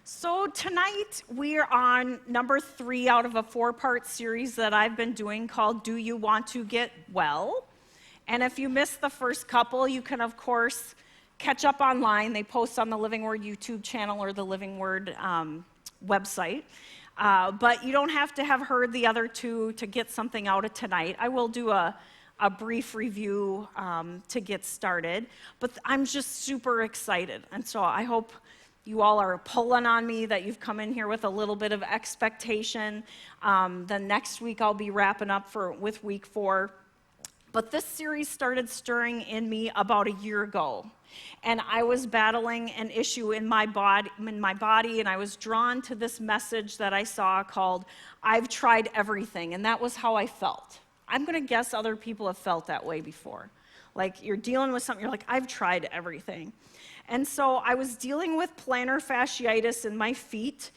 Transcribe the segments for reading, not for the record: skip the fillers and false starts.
So tonight we are on number 3 out of a 4-part series that I've been doing called Do You Want to Get Well? And if you missed the first couple, you can of course catch up online. They post on the Living Word YouTube channel or the Living Word website. But you don't have to have heard the other 2 to get something out of tonight. I will do a brief review to get started. But I'm just super excited. And so I hope you all are pulling on me, that you've come in here with a little bit of expectation. Then next week I'll be wrapping up with week 4. But this series started stirring in me about a year ago. And I was battling an issue in my body, and I was drawn to this message that I saw called, I've tried everything. And that was how I felt. I'm going to guess other people have felt that way before. Like you're dealing with something, you're like, I've tried everything. And so I was dealing with plantar fasciitis in my feet,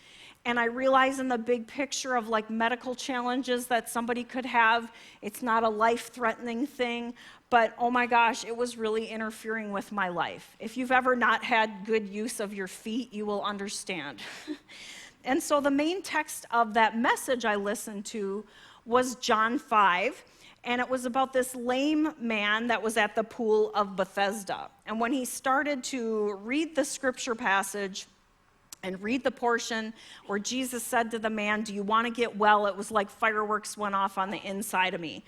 and I realized in the big picture of like medical challenges that somebody could have, it's not a life-threatening thing, but oh my gosh, it was really interfering with my life. If you've ever not had good use of your feet, you will understand. And so the main text of that message I listened to was John 5. And it was about this lame man that was at the pool of Bethesda. And when he started to read the scripture passage and read the portion where Jesus said to the man, do you want to get well? It was like fireworks went off on the inside of me.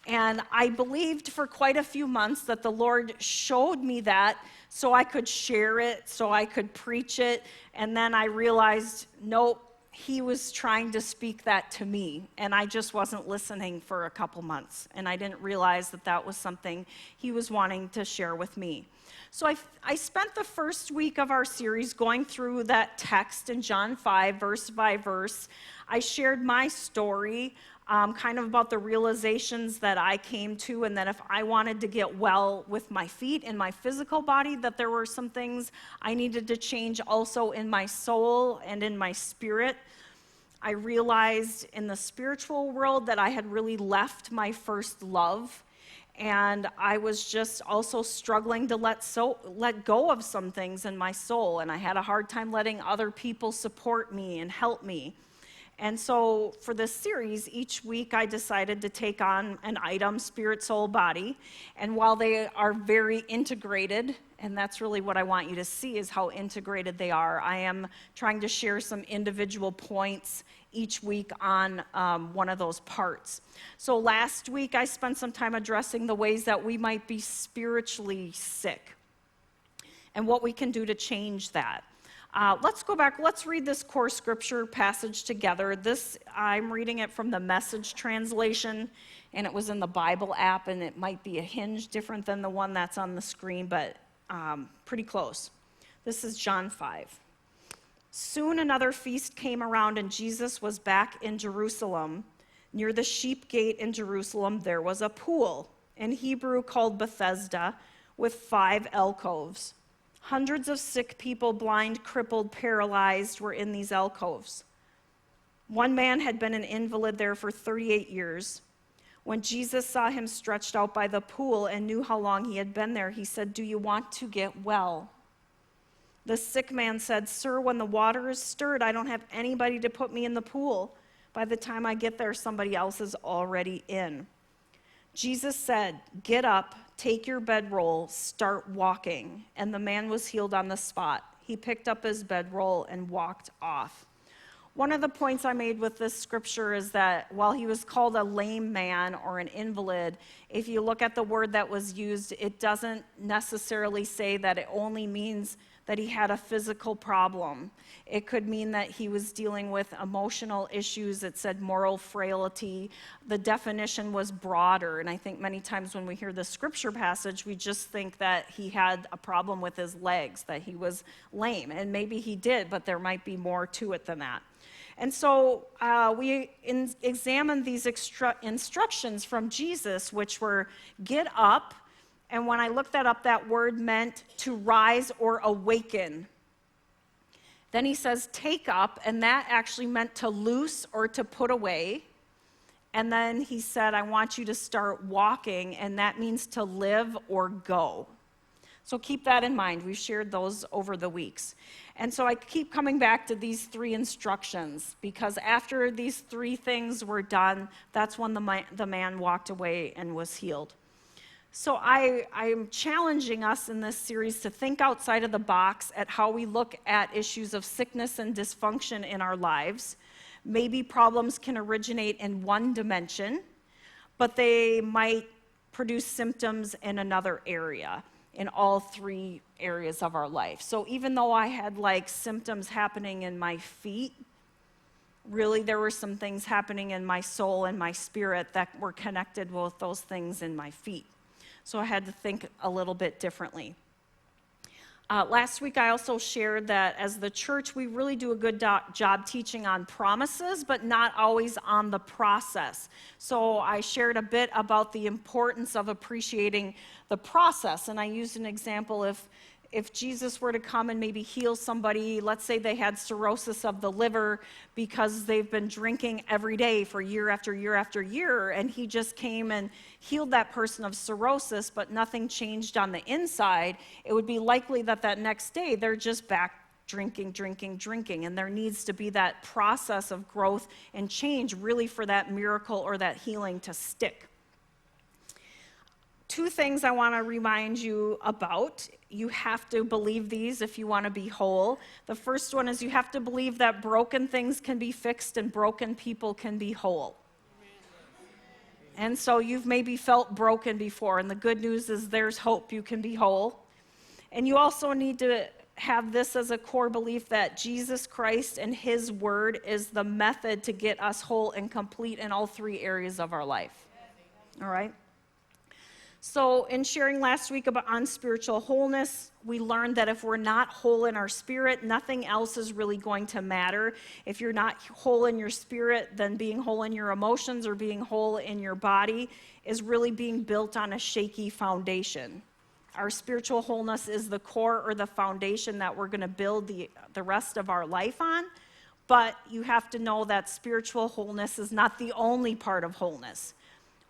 And I believed for quite a few months that the Lord showed me that so I could share it, so I could preach it. And then I realized, nope. He was trying to speak that to me, and I just wasn't listening for a couple months, and I didn't realize that that was something he was wanting to share with me. So I spent the first week of our series going through that text in John 5, verse by verse. I shared my story, kind of about the realizations that I came to, and that if I wanted to get well with my feet and my physical body, that there were some things I needed to change also in my soul and in my spirit. I realized in the spiritual world that I had really left my first love, and I was just also struggling to let go of some things in my soul, and I had a hard time letting other people support me and help me. And so for this series, each week I decided to take on an item, spirit, soul, body. And while they are very integrated, and that's really what I want you to see is how integrated they are, I am trying to share some individual points each week on one of those parts. So last week I spent some time addressing the ways that we might be spiritually sick and what we can do to change that. Let's go back. Let's read this core scripture passage together. I'm reading it from the Message translation, and it was in the Bible app, and it might be a hinge different than the one that's on the screen, but pretty close. This is John 5. Soon another feast came around, and Jesus was back in Jerusalem. Near the sheep gate in Jerusalem, there was a pool, in Hebrew called Bethesda, with 5 alcoves. Hundreds of sick people, blind, crippled, paralyzed, were in these alcoves. One man had been an invalid there for 38 years. When Jesus saw him stretched out by the pool and knew how long he had been there, he said, do you want to get well? The sick man said, sir, when the water is stirred, I don't have anybody to put me in the pool. By the time I get there, somebody else is already in. Jesus said, get up, take your bedroll, start walking. And the man was healed on the spot. He picked up his bedroll and walked off. One of the points I made with this scripture is that while he was called a lame man or an invalid, if you look at the word that was used, it doesn't necessarily say that it only means that he had a physical problem. It could mean that he was dealing with emotional issues. It said moral frailty. The definition was broader, and I think many times when we hear the scripture passage, we just think that he had a problem with his legs, that he was lame, and maybe he did, but there might be more to it than that. And so we examined these instructions from Jesus, which were get up. And when I looked that up, that word meant to rise or awaken. Then he says take up, and that actually meant to loose or to put away. And then he said, I want you to start walking, and that means to live or go. So keep that in mind. We've shared those over the weeks. And so I keep coming back to these 3 instructions, because after these 3 things were done, that's when the man walked away and was healed. So I'm challenging us in this series to think outside of the box at how we look at issues of sickness and dysfunction in our lives. Maybe problems can originate in one dimension, but they might produce symptoms in another area, in all 3 areas of our life. So even though I had symptoms happening in my feet, really there were some things happening in my soul and my spirit that were connected with those things in my feet. So I had to think a little bit differently. Last week I also shared that as the church, we really do a good job teaching on promises, but not always on the process. So I shared a bit about the importance of appreciating the process. And I used an example, if Jesus were to come and maybe heal somebody, let's say they had cirrhosis of the liver because they've been drinking every day for year after year after year, and he just came and healed that person of cirrhosis, but nothing changed on the inside, it would be likely that next day they're just back drinking, and there needs to be that process of growth and change really for that miracle or that healing to stick. 2 things I want to remind you about. You have to believe these if you want to be whole. The first one is you have to believe that broken things can be fixed and broken people can be whole. And so you've maybe felt broken before, and the good news is there's hope. You can be whole. And you also need to have this as a core belief that Jesus Christ and his word is the method to get us whole and complete in all 3 areas of our life. All right? So in sharing last week on spiritual wholeness, we learned that if we're not whole in our spirit, nothing else is really going to matter. If you're not whole in your spirit, then being whole in your emotions or being whole in your body is really being built on a shaky foundation. Our spiritual wholeness is the core or the foundation that we're going to build the rest of our life on. But you have to know that spiritual wholeness is not the only part of wholeness.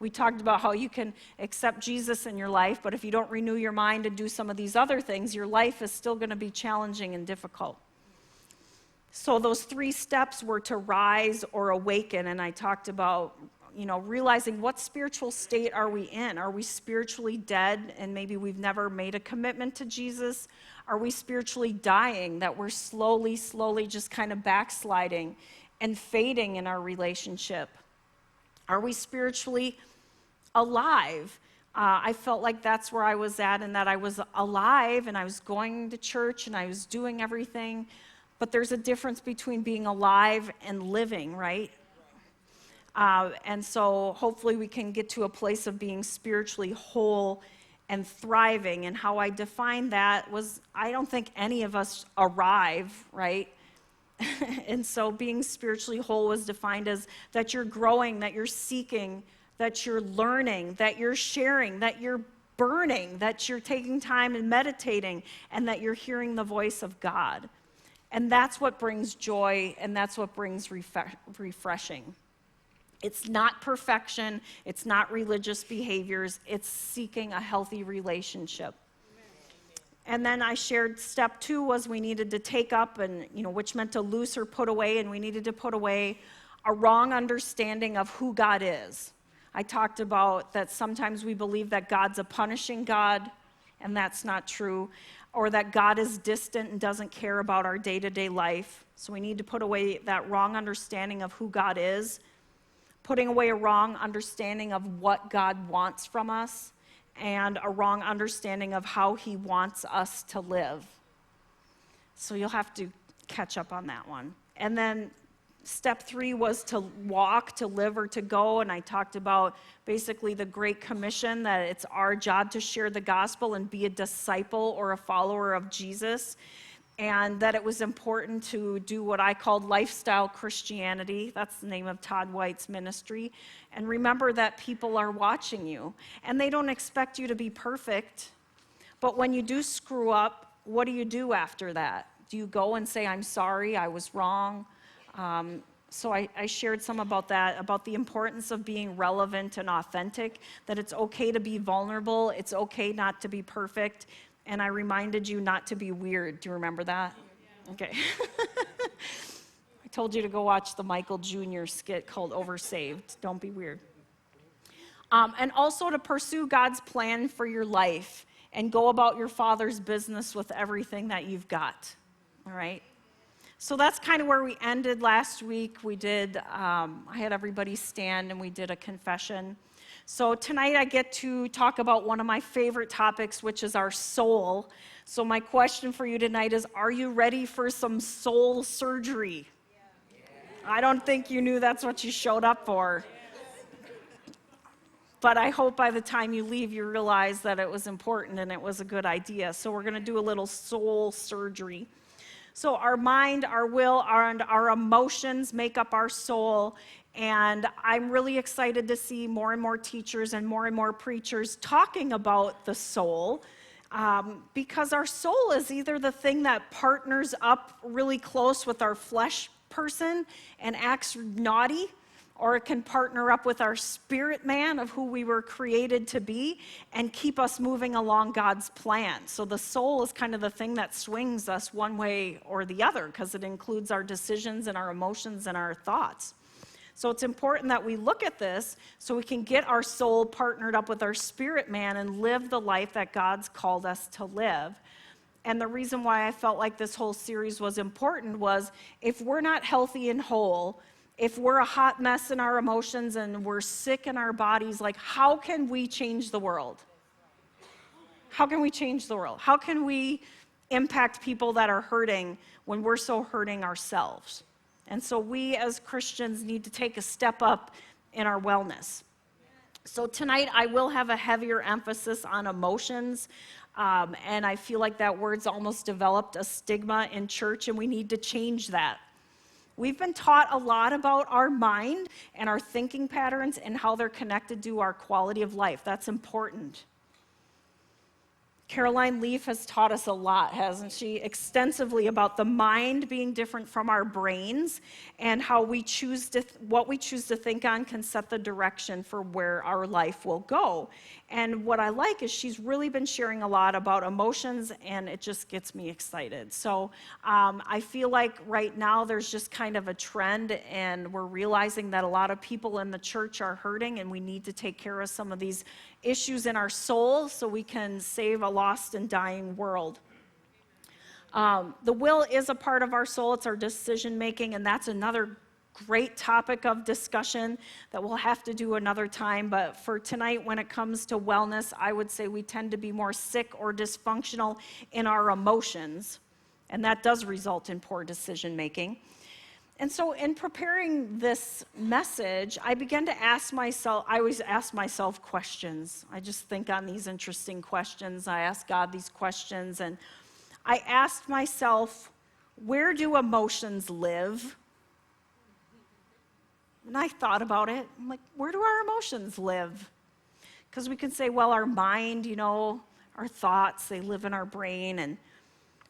We talked about how you can accept Jesus in your life, but if you don't renew your mind and do some of these other things, your life is still going to be challenging and difficult. So those 3 steps were to rise or awaken, and I talked about, realizing what spiritual state are we in? Are we spiritually dead and maybe we've never made a commitment to Jesus? Are we spiritually dying, that we're slowly just kind of backsliding and fading in our relationship? Are we spiritually alive? I felt like that's where I was at, and that I was alive and I was going to church and I was doing everything. But there's a difference between being alive and living, right? And so hopefully we can get to a place of being spiritually whole and thriving. And how I defined that was, I don't think any of us arrive, right? And so being spiritually whole was defined as that you're growing, that you're seeking, that you're learning, that you're sharing, that you're burning, that you're taking time and meditating, and that you're hearing the voice of God. And that's what brings joy, and that's what brings refreshing. It's not perfection, it's not religious behaviors, it's seeking a healthy relationship. And then I shared step 2 was we needed to take up, and which meant to loose or put away, and we needed to put away a wrong understanding of who God is. I talked about that sometimes we believe that God's a punishing God, and that's not true, or that God is distant and doesn't care about our day-to-day life. So we need to put away that wrong understanding of who God is, putting away a wrong understanding of what God wants from us, and a wrong understanding of how he wants us to live. So you'll have to catch up on that one. And then step 3 was to walk, to live, or to go, and I talked about basically the Great Commission, that it's our job to share the gospel and be a disciple or a follower of Jesus, and that it was important to do what I called lifestyle Christianity. That's the name of Todd White's ministry. And remember that people are watching you, and they don't expect you to be perfect. But when you do screw up, what do you do after that? Do you go and say, I'm sorry, I was wrong? So I shared some about that, about the importance of being relevant and authentic, that it's okay to be vulnerable, it's okay not to be perfect, and I reminded you not to be weird. Do you remember that? Okay. I told you to go watch the Michael Jr. skit called Oversaved. Don't be weird. And also to pursue God's plan for your life and go about your Father's business with everything that you've got. All right? So that's kind of where we ended last week. We did, I had everybody stand and we did a confession. So tonight I get to talk about one of my favorite topics, which is our soul. So my question for you tonight is, are you ready for some soul surgery? Yeah. I don't think you knew that's what you showed up for. But I hope by the time you leave, you realize that it was important and it was a good idea. So we're going to do a little soul surgery. So our mind, our will, and our emotions make up our soul. And I'm really excited to see more and more teachers and more preachers talking about the soul. Because our soul is either the thing that partners up really close with our flesh person and acts naughty, or it can partner up with our spirit man of who we were created to be and keep us moving along God's plan. So the soul is kind of the thing that swings us one way or the other because it includes our decisions and our emotions and our thoughts. So it's important that we look at this so we can get our soul partnered up with our spirit man and live the life that God's called us to live. And the reason why I felt like this whole series was important was if we're not healthy and whole, if we're a hot mess in our emotions and we're sick in our bodies, like how can we change the world? How can we change the world? How can we impact people that are hurting when we're so hurting ourselves? And so we as Christians need to take a step up in our wellness. So tonight I will have a heavier emphasis on emotions. And I feel like that word's almost developed a stigma in church and we need to change that. We've been taught a lot about our mind and our thinking patterns and how they're connected to our quality of life. That's important. Caroline Leaf has taught us a lot, hasn't she? Extensively about the mind being different from our brains and how we choose to, what we choose to think on can set the direction for where our life will go. And what I like is she's really been sharing a lot about emotions and it just gets me excited. So I feel like right now there's just kind of a trend and we're realizing that a lot of people in the church are hurting and we need to take care of some of these issues in our soul so we can save a lost and dying world. The will is a part of our soul. It's our decision making, and that's another great topic of discussion that we'll have to do another time. But for tonight, when it comes to wellness, I would say we tend to be more sick or dysfunctional in our emotions, and that does result in poor decision making. And so in preparing this message, I began to ask myself, I always ask myself questions. I just think on these interesting questions. I ask God these questions, and I asked myself, where do emotions live? And I thought about it. I'm like, where do our emotions live? Because we can say, well, our mind, our thoughts, they live in our brain. And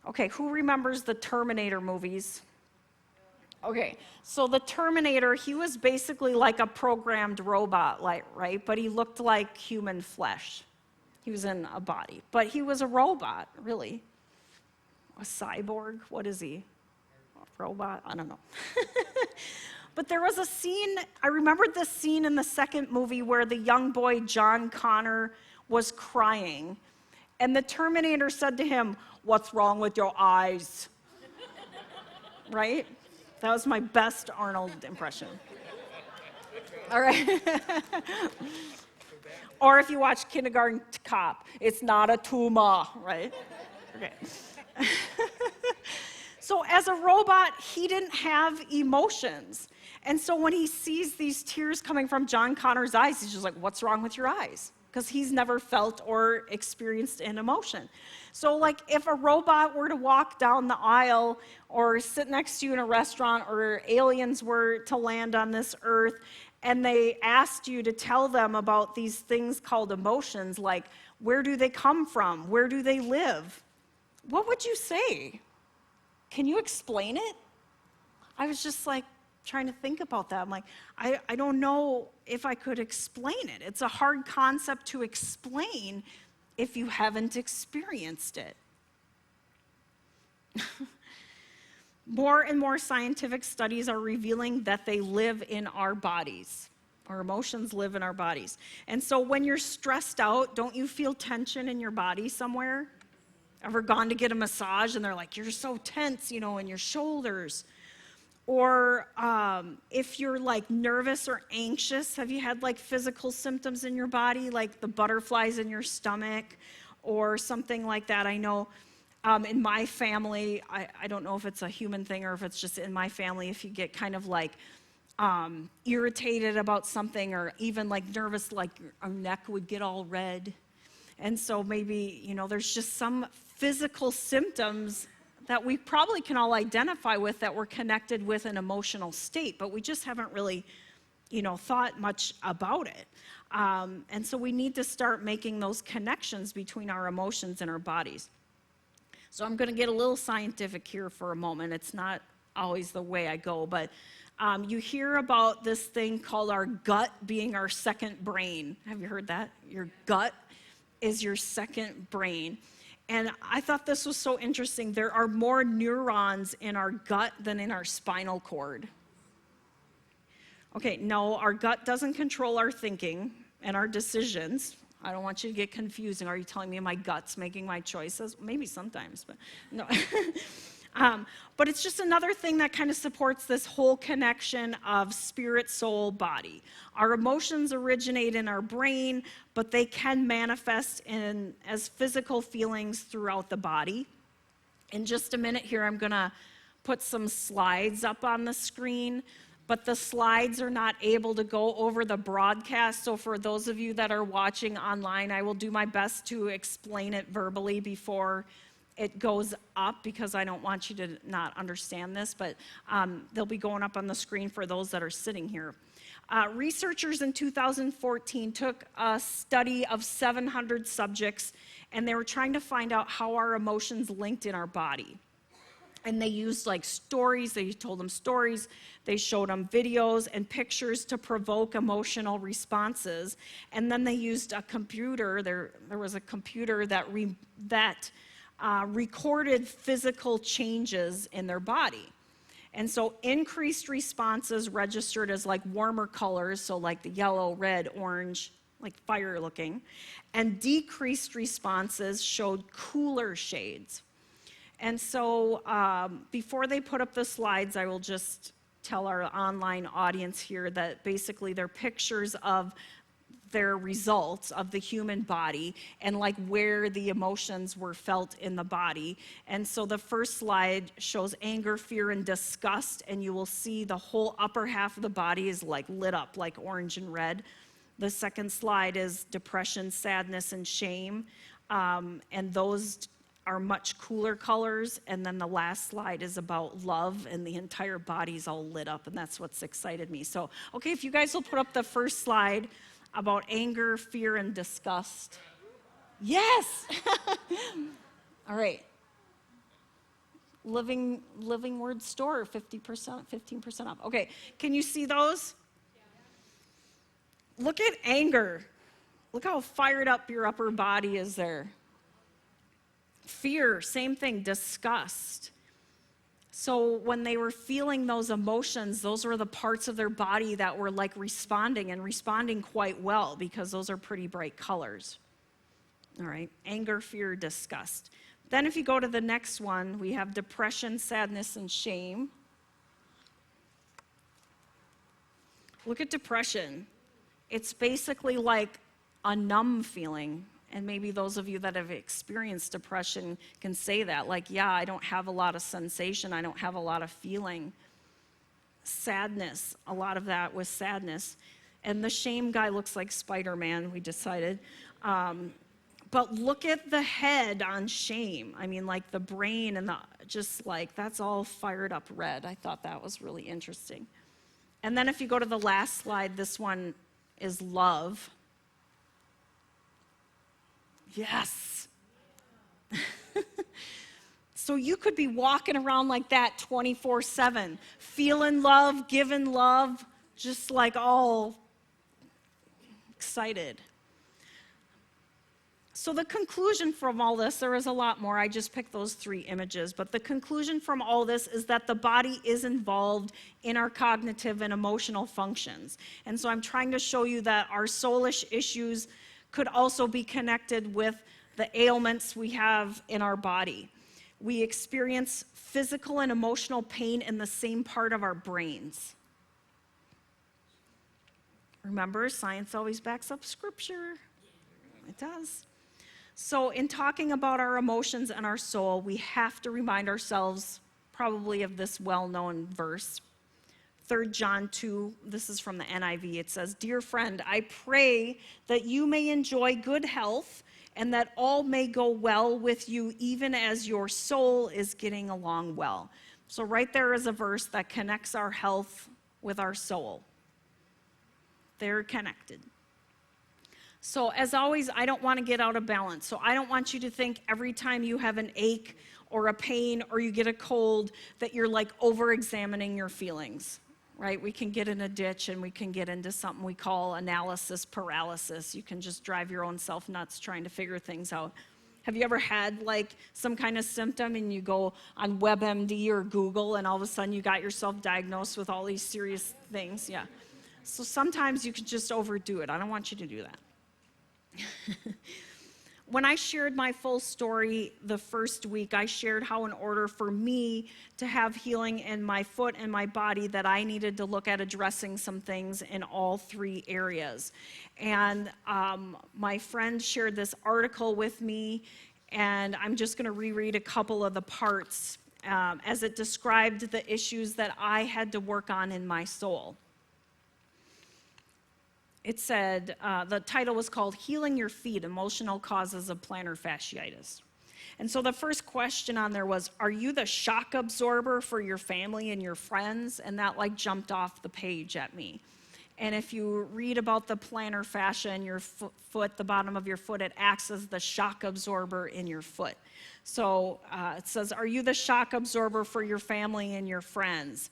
okay, who remembers the Terminator movies? Okay, so the Terminator, he was basically like a programmed robot, right? But he looked like human flesh. He was in a body, but he was a robot, really. A cyborg? What is he? A robot? I don't know. But there was a scene, I remembered this scene in the second movie where the young boy, John Connor, was crying. And the Terminator said to him, "What's wrong with your eyes?" Right? That was my best Arnold impression. All right. Or if you watch Kindergarten Cop, it's not a tumor, right? Okay. So as a robot, he didn't have emotions. And so when he sees these tears coming from John Connor's eyes, he's just like, what's wrong with your eyes? Because he's never felt or experienced an emotion. So like if a robot were to walk down the aisle or sit next to you in a restaurant or aliens were to land on this earth and they asked you to tell them about these things called emotions, like where do they come from? Where do they live? What would you say? Can you explain it? I was just like trying to think about that. I'm like, I don't know if I could explain it. It's a hard concept to explain if you haven't experienced it. More and more scientific studies are revealing that they live in our bodies. Our emotions live in our bodies. And so when you're stressed out, don't you feel tension in your body somewhere? Ever gone to get a massage and they're like, you're so tense, in your shoulders? Or if you're like nervous or anxious, have you had like physical symptoms in your body, like the butterflies in your stomach or something like that? I know in my family, I don't know if it's a human thing or if it's just in my family, if you get kind of like irritated about something or even like nervous, like our neck would get all red. And so maybe, there's just some physical symptoms that we probably can all identify with that we're connected with an emotional state, but we just haven't really, thought much about it. And so we need to start making those connections between our emotions and our bodies. So I'm going to get a little scientific here for a moment. It's not always the way I go, but you hear about this thing called our gut being our second brain. Have you heard that? Your gut is your second brain. And I thought this was so interesting. There are more neurons in our gut than in our spinal cord. Okay, no, our gut doesn't control our thinking and our decisions. I don't want you to get confusing. Are you telling me my gut's making my choices? Maybe sometimes, but no. But it's just another thing that kind of supports this whole connection of spirit, soul, body. Our emotions originate in our brain, but they can manifest as physical feelings throughout the body. In just a minute here, I'm going to put some slides up on the screen, but the slides are not able to go over the broadcast. So for those of you that are watching online, I will do my best to explain it verbally before it goes up because I don't want you to not understand this, but they'll be going up on the screen for those that are sitting here. Researchers in 2014 took a study of 700 subjects, and they were trying to find out how our emotions linked in our body. And they used like stories, they told them stories, they showed them videos and pictures to provoke emotional responses. And then they used a computer, there was a computer that recorded physical changes in their body. And so increased responses registered as like warmer colors, so like the yellow, red, orange, like fire looking, and decreased responses showed cooler shades. And so before they put up the slides, I will just tell our online audience here that basically they're pictures of their results of the human body and like where the emotions were felt in the body. And so the first slide shows anger, fear, and disgust, and you will see the whole upper half of the body is like lit up like orange and red. The second slide is depression, sadness, and shame, and those are much cooler colors. And then the last slide is about love, and the entire body's all lit up, and that's what's excited me. So, okay, if you guys will put up the first slide about anger, fear, and disgust. Yes! All right. Living Word Store, 50%, 15% off. Okay, can you see those? Yeah. Look at anger. Look how fired up your upper body is there. Fear, same thing, disgust. So when they were feeling those emotions, those were the parts of their body that were like responding quite well because those are pretty bright colors. All right, anger, fear, disgust. Then if you go to the next one, we have depression, sadness, and shame. Look at depression. It's basically like a numb feeling. And maybe those of you that have experienced depression can say that, like, yeah, I don't have a lot of sensation, I don't have a lot of feeling. Sadness, a lot of that was sadness. And the shame guy looks like Spider-Man, we decided. But look at the head on shame. I mean, like the brain and just like, that's all fired up red. I thought that was really interesting. And then if you go to the last slide, this one is love. Yes. So you could be walking around like that 24/7, feeling love, giving love, just like all excited. So the conclusion from all this, there is a lot more, I just picked those 3 images, but the conclusion from all this is that the body is involved in our cognitive and emotional functions. And so I'm trying to show you that our soulish issues could also be connected with the ailments we have in our body. We experience physical and emotional pain in the same part of our brains. Remember, science always backs up scripture. It does. So in talking about our emotions and our soul, we have to remind ourselves probably of this well-known verse. 3 John 2, this is from the NIV. It says, "Dear friend, I pray that you may enjoy good health and that all may go well with you even as your soul is getting along well." So right there is a verse that connects our health with our soul. They're connected. So as always, I don't want to get out of balance. So I don't want you to think every time you have an ache or a pain or you get a cold that you're like over-examining your feelings, right? We can get in a ditch and we can get into something we call analysis paralysis. You can just drive your own self nuts trying to figure things out. Have you ever had like some kind of symptom and you go on WebMD or Google and all of a sudden you got yourself diagnosed with all these serious things? Yeah. So sometimes you can just overdo it. I don't want you to do that. When I shared my full story the first week, I shared how in order for me to have healing in my foot and my body that I needed to look at addressing some things in all 3 areas. And my friend shared this article with me, and I'm just going to reread a couple of the parts as it described the issues that I had to work on in my soul. It said, the title was called Healing Your Feet, Emotional Causes of Plantar Fasciitis. And so the first question on there was, are you the shock absorber for your family and your friends? And that like jumped off the page at me. And if you read about the plantar fascia in your foot, the bottom of your foot, it acts as the shock absorber in your foot. So it says, are you the shock absorber for your family and your friends?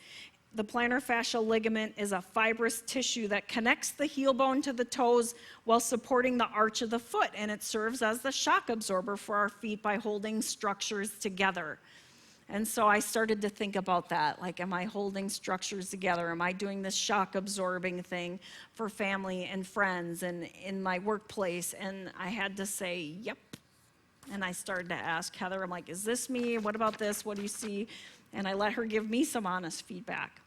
The plantar fascial ligament is a fibrous tissue that connects the heel bone to the toes while supporting the arch of the foot, and it serves as the shock absorber for our feet by holding structures together. And so I started to think about that, like, am I holding structures together? Am I doing this shock absorbing thing for family and friends and in my workplace? And I had to say, yep. And I started to ask Heather, I'm like, is this me? What about this? What do you see? And I let her give me some honest feedback.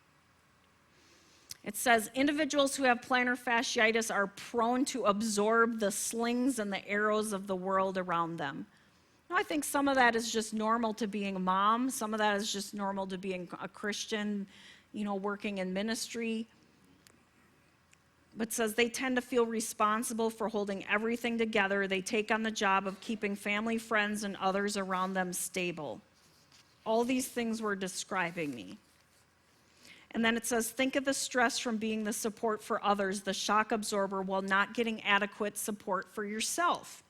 It says, individuals who have plantar fasciitis are prone to absorb the slings and the arrows of the world around them. Now, I think some of that is just normal to being a mom. Some of that is just normal to being a Christian, working in ministry. But it says they tend to feel responsible for holding everything together. They take on the job of keeping family, friends, and others around them stable. All these things were describing me. And then it says, think of the stress from being the support for others, the shock absorber, while not getting adequate support for yourself.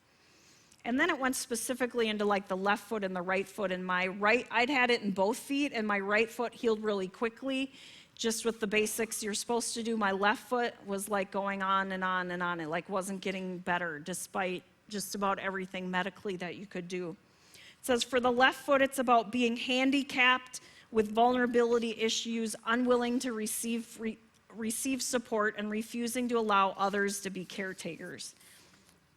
And then it went specifically into like the left foot and the right foot. And I'd had it in both feet, and my right foot healed really quickly, just with the basics you're supposed to do. My left foot was like going on and on and on. It like wasn't getting better despite just about everything medically that you could do. It says, for the left foot, it's about being handicapped with vulnerability issues, unwilling to receive support, and refusing to allow others to be caretakers.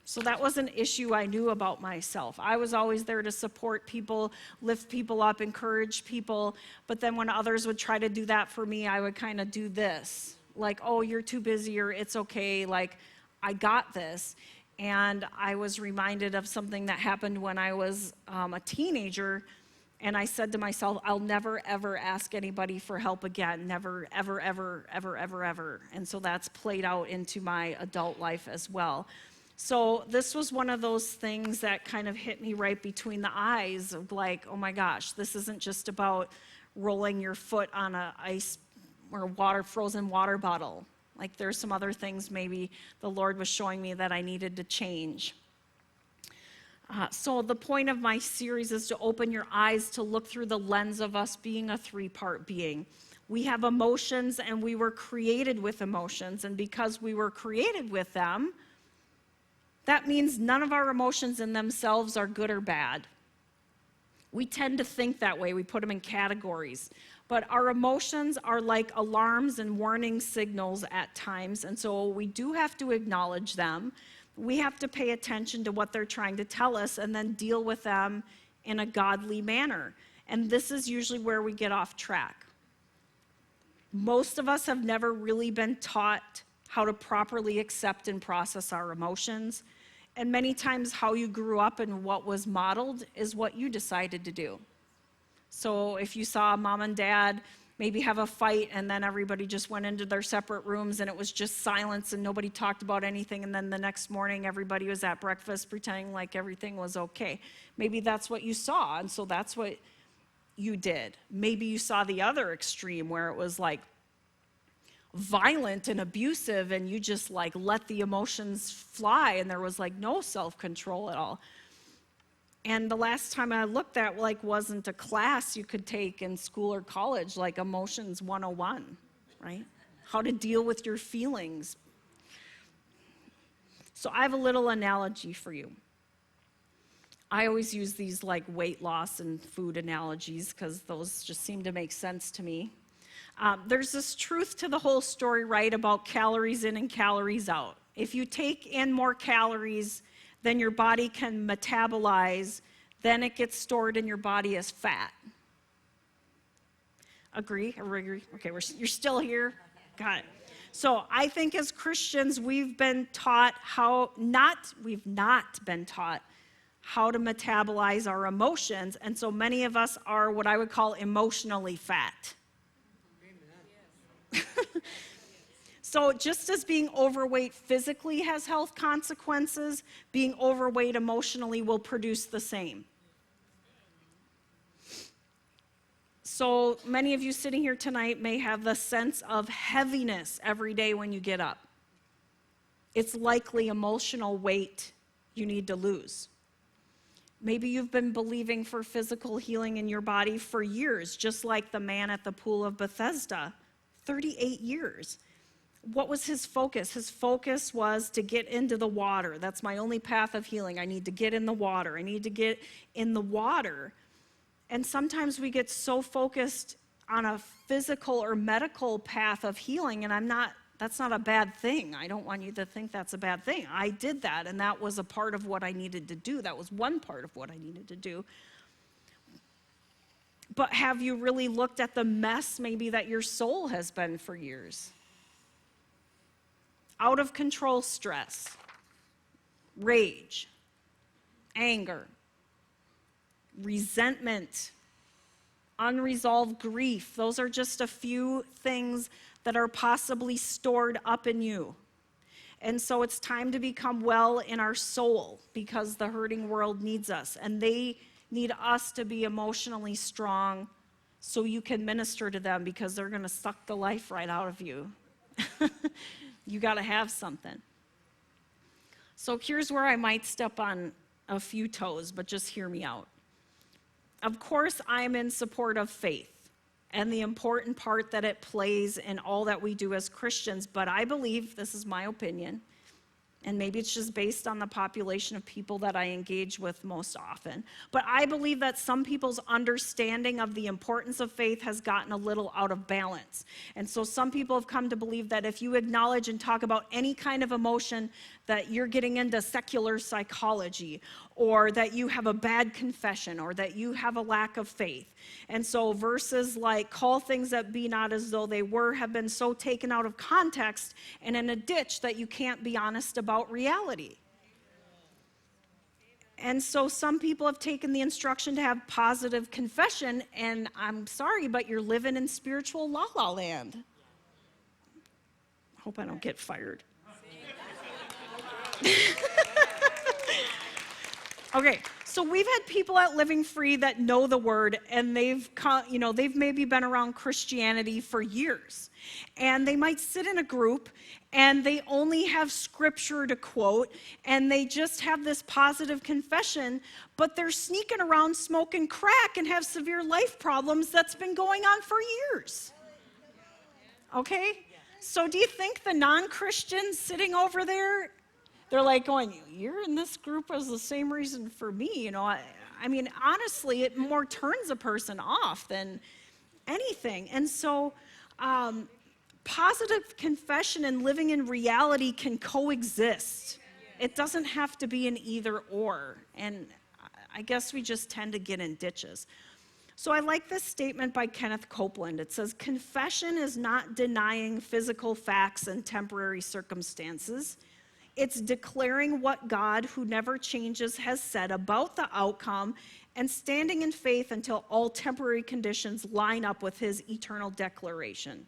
So that was an issue I knew about myself. I was always there to support people, lift people up, encourage people, but then when others would try to do that for me, I would kind of do this, like, oh, you're too busy, or it's okay, like, I got this. And I was reminded of something that happened when I was a teenager. And I said to myself, I'll never, ever ask anybody for help again. Never, ever, ever, ever, ever, ever. And so that's played out into my adult life as well. So this was one of those things that kind of hit me right between the eyes of like, oh my gosh, this isn't just about rolling your foot on a ice or frozen water bottle. Like there's some other things maybe the Lord was showing me that I needed to change. So the point of my series is to open your eyes to look through the lens of us being a 3-part being. We have emotions, and we were created with emotions, and because we were created with them, That means none of our emotions in themselves are good or bad. We tend to think that way. We put them in categories. But our emotions are like alarms and warning signals at times, and so we do have to acknowledge them. We have to pay attention to what they're trying to tell us and then deal with them in a godly manner. And this is usually where we get off track. Most of us have never really been taught how to properly accept and process our emotions. And many times how you grew up and what was modeled is what you decided to do. So if you saw mom and dad maybe have a fight and then everybody just went into their separate rooms and it was just silence and nobody talked about anything, and then the next morning everybody was at breakfast pretending like everything was okay. Maybe that's what you saw, and so that's what you did. Maybe you saw the other extreme where it was like violent and abusive and you just like let the emotions fly and there was like no self-control at all. And the last time I looked at like wasn't a class you could take in school or college, like Emotions 101, right? How to deal with your feelings. So I have a little analogy for you. I always use these like weight loss and food analogies because those just seem to make sense to me. There's this truth to the whole story, right, about calories in and calories out. If you take in more calories than your body can metabolize, then it gets stored in your body as fat. Agree? Okay, you're still here? Got it. So I think as Christians, we've not been taught how to metabolize our emotions, and so many of us are what I would call emotionally fat. So just as being overweight physically has health consequences, being overweight emotionally will produce the same. So many of you sitting here tonight may have the sense of heaviness every day when you get up. It's likely emotional weight you need to lose. Maybe you've been believing for physical healing in your body for years, just like the man at the pool of Bethesda, 38 years. What was his focus? His focus was to get into the water. That's my only path of healing. I need to get in the water. I need to get in the water. And sometimes we get so focused on a physical or medical path of healing, and that's not a bad thing. I don't want you to think that's a bad thing. I did that, and that was a part of what I needed to do. That was one part of what I needed to do. But have you really looked at the mess maybe that your soul has been for years? Out of control stress, rage, anger, resentment, unresolved grief. Those are just a few things that are possibly stored up in you. And so it's time to become well in our soul because the hurting world needs us. And they need us to be emotionally strong so you can minister to them because they're going to suck the life right out of you. You got to have something. So here's where I might step on a few toes, but just hear me out. Of course, I'm in support of faith and the important part that it plays in all that we do as Christians, but I believe, this is my opinion, and maybe it's just based on the population of people that I engage with most often, but I believe that some people's understanding of the importance of faith has gotten a little out of balance. And so some people have come to believe that if you acknowledge and talk about any kind of emotion, that you're getting into secular psychology, or that you have a bad confession, or that you have a lack of faith. And so verses like, call things that be not as though they were, have been so taken out of context and in a ditch that you can't be honest about reality. And so some people have taken the instruction to have positive confession, and I'm sorry, but you're living in spiritual la-la land. Hope I don't get fired. Okay, so we've had people at Living Free that know the word, and they've maybe been around Christianity for years. And they might sit in a group and they only have scripture to quote, and they just have this positive confession, but they're sneaking around smoking crack and have severe life problems that's been going on for years. Okay? So do you think the non-Christian sitting over there They're like going, you're in this group as the same reason for me. I mean, honestly, it more turns a person off than anything. And so positive confession and living in reality can coexist. It doesn't have to be an either or. And I guess we just tend to get in ditches. So I like this statement by Kenneth Copeland. It says, confession is not denying physical facts and temporary circumstances. It's declaring what God, who never changes, has said about the outcome and standing in faith until all temporary conditions line up with his eternal declaration.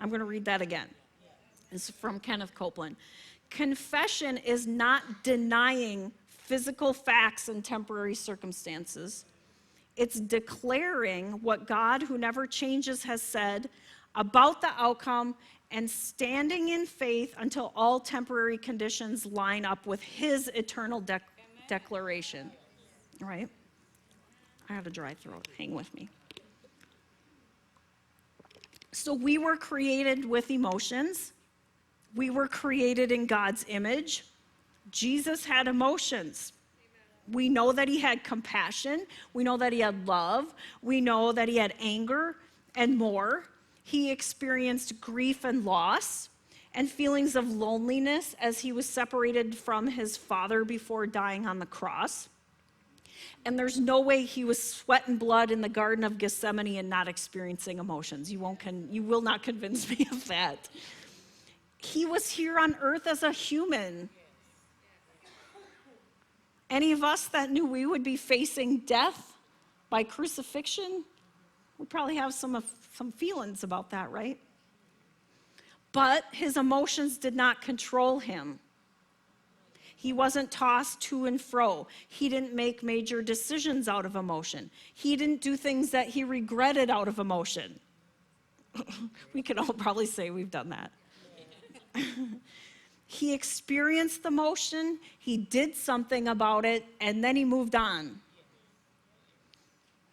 I'm going to read that again. This is from Kenneth Copeland. Confession is not denying physical facts and temporary circumstances. It's declaring what God, who never changes, has said about the outcome and standing in faith until all temporary conditions line up with his eternal declaration. All right? I have a dry throat. Hang with me. So we were created with emotions. We were created in God's image. Jesus had emotions. We know that he had compassion. We know that he had love. We know that he had anger and more. He experienced grief and loss and feelings of loneliness as he was separated from his Father before dying on the cross. And there's no way he was sweat and blood in the Garden of Gethsemane and not experiencing emotions. You will not convince me of that. He was here on earth as a human. Any of us that knew we would be facing death by crucifixion would probably have some feelings about that, right? But his emotions did not control him. He wasn't tossed to and fro. He didn't make major decisions out of emotion. He didn't do things that he regretted out of emotion. We could all probably say we've done that. He experienced the emotion, he did something about it, and then he moved on.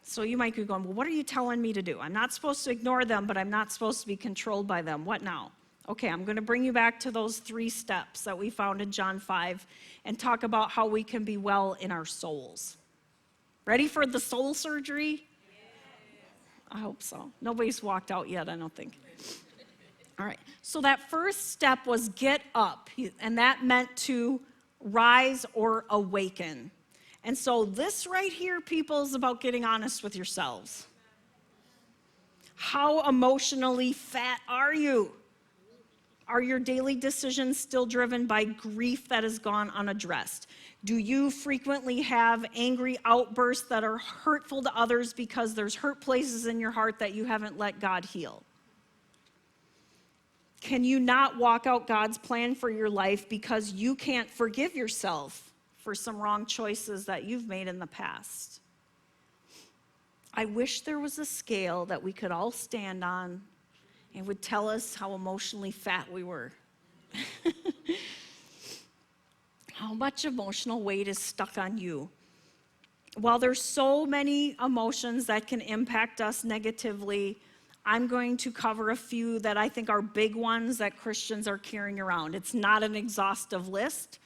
So you might be going, well, what are you telling me to do? I'm not supposed to ignore them, but I'm not supposed to be controlled by them. What now? Okay, I'm going to bring you back to those 3 steps that we found in John 5 and talk about how we can be well in our souls. Ready for the soul surgery? I hope so. Nobody's walked out yet, I don't think. All right, so that first step was get up, and that meant to rise or awaken. And so this right here, people, is about getting honest with yourselves. How emotionally fat are you? Are your daily decisions still driven by grief that has gone unaddressed? Do you frequently have angry outbursts that are hurtful to others because there's hurt places in your heart that you haven't let God heal? Can you not walk out God's plan for your life because you can't forgive yourself for some wrong choices that you've made in the past? I wish there was a scale that we could all stand on and would tell us how emotionally fat we were. How much emotional weight is stuck on you? While there's so many emotions that can impact us negatively, I'm going to cover a few that I think are big ones that Christians are carrying around. It's not an exhaustive list.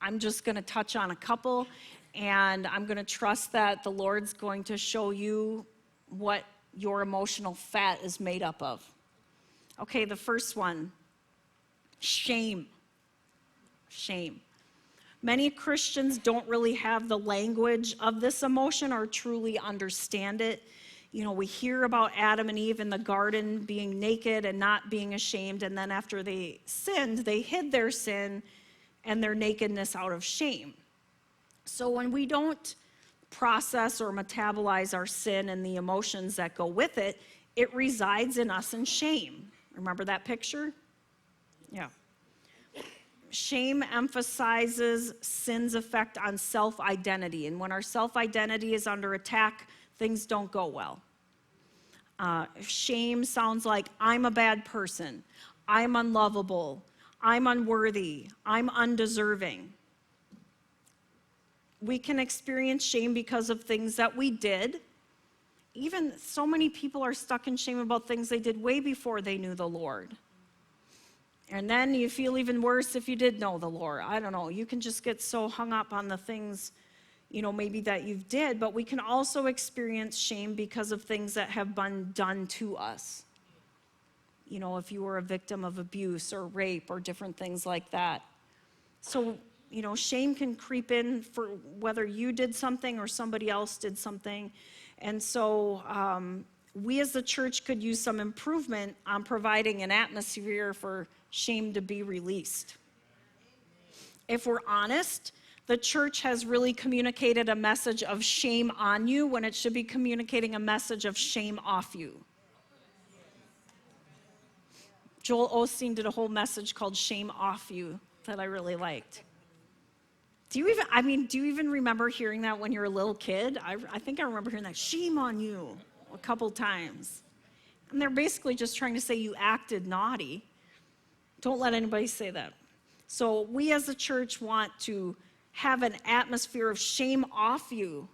I'm just going to touch on a couple, and I'm going to trust that the Lord's going to show you what your emotional fat is made up of. Okay, the first one, shame. Shame. Many Christians don't really have the language of this emotion or truly understand it. You know, we hear about Adam and Eve in the garden being naked and not being ashamed, and then after they sinned, they hid their sin and their nakedness out of shame. So when we don't process or metabolize our sin and the emotions that go with it, it resides in us in shame. Remember that picture? Yeah. Shame emphasizes sin's effect on self-identity, and when our self-identity is under attack, things don't go well. Shame sounds like I'm a bad person, I'm unlovable, I'm unworthy, I'm undeserving. We can experience shame because of things that we did. Even so many people are stuck in shame about things they did way before they knew the Lord. And then you feel even worse if you did know the Lord. I don't know. You can just get so hung up on the things, maybe that you did, but we can also experience shame because of things that have been done to us. If you were a victim of abuse or rape or different things like that. So, shame can creep in for whether you did something or somebody else did something. And so we as the church could use some improvement on providing an atmosphere for shame to be released. If we're honest, the church has really communicated a message of shame on you when it should be communicating a message of shame off you. Joel Osteen did a whole message called Shame Off You that I really liked. Do you even remember hearing that when you were a little kid? I think I remember hearing that, shame on you, a couple times. And they're basically just trying to say you acted naughty. Don't let anybody say that. So we as a church want to have an atmosphere of shame off you.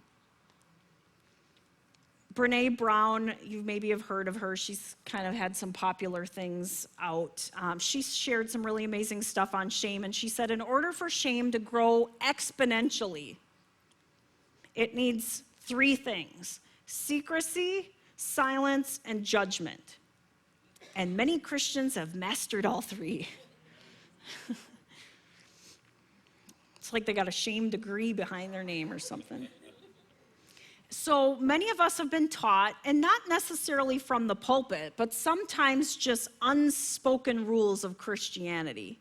Brene Brown, you maybe have heard of her. She's kind of had some popular things out. She shared some really amazing stuff on shame, and she said, in order for shame to grow exponentially, it needs 3 things: secrecy, silence, and judgment. And many Christians have mastered all 3. It's like they got a shame degree behind their name or something. So many of us have been taught, and not necessarily from the pulpit, but sometimes just unspoken rules of Christianity.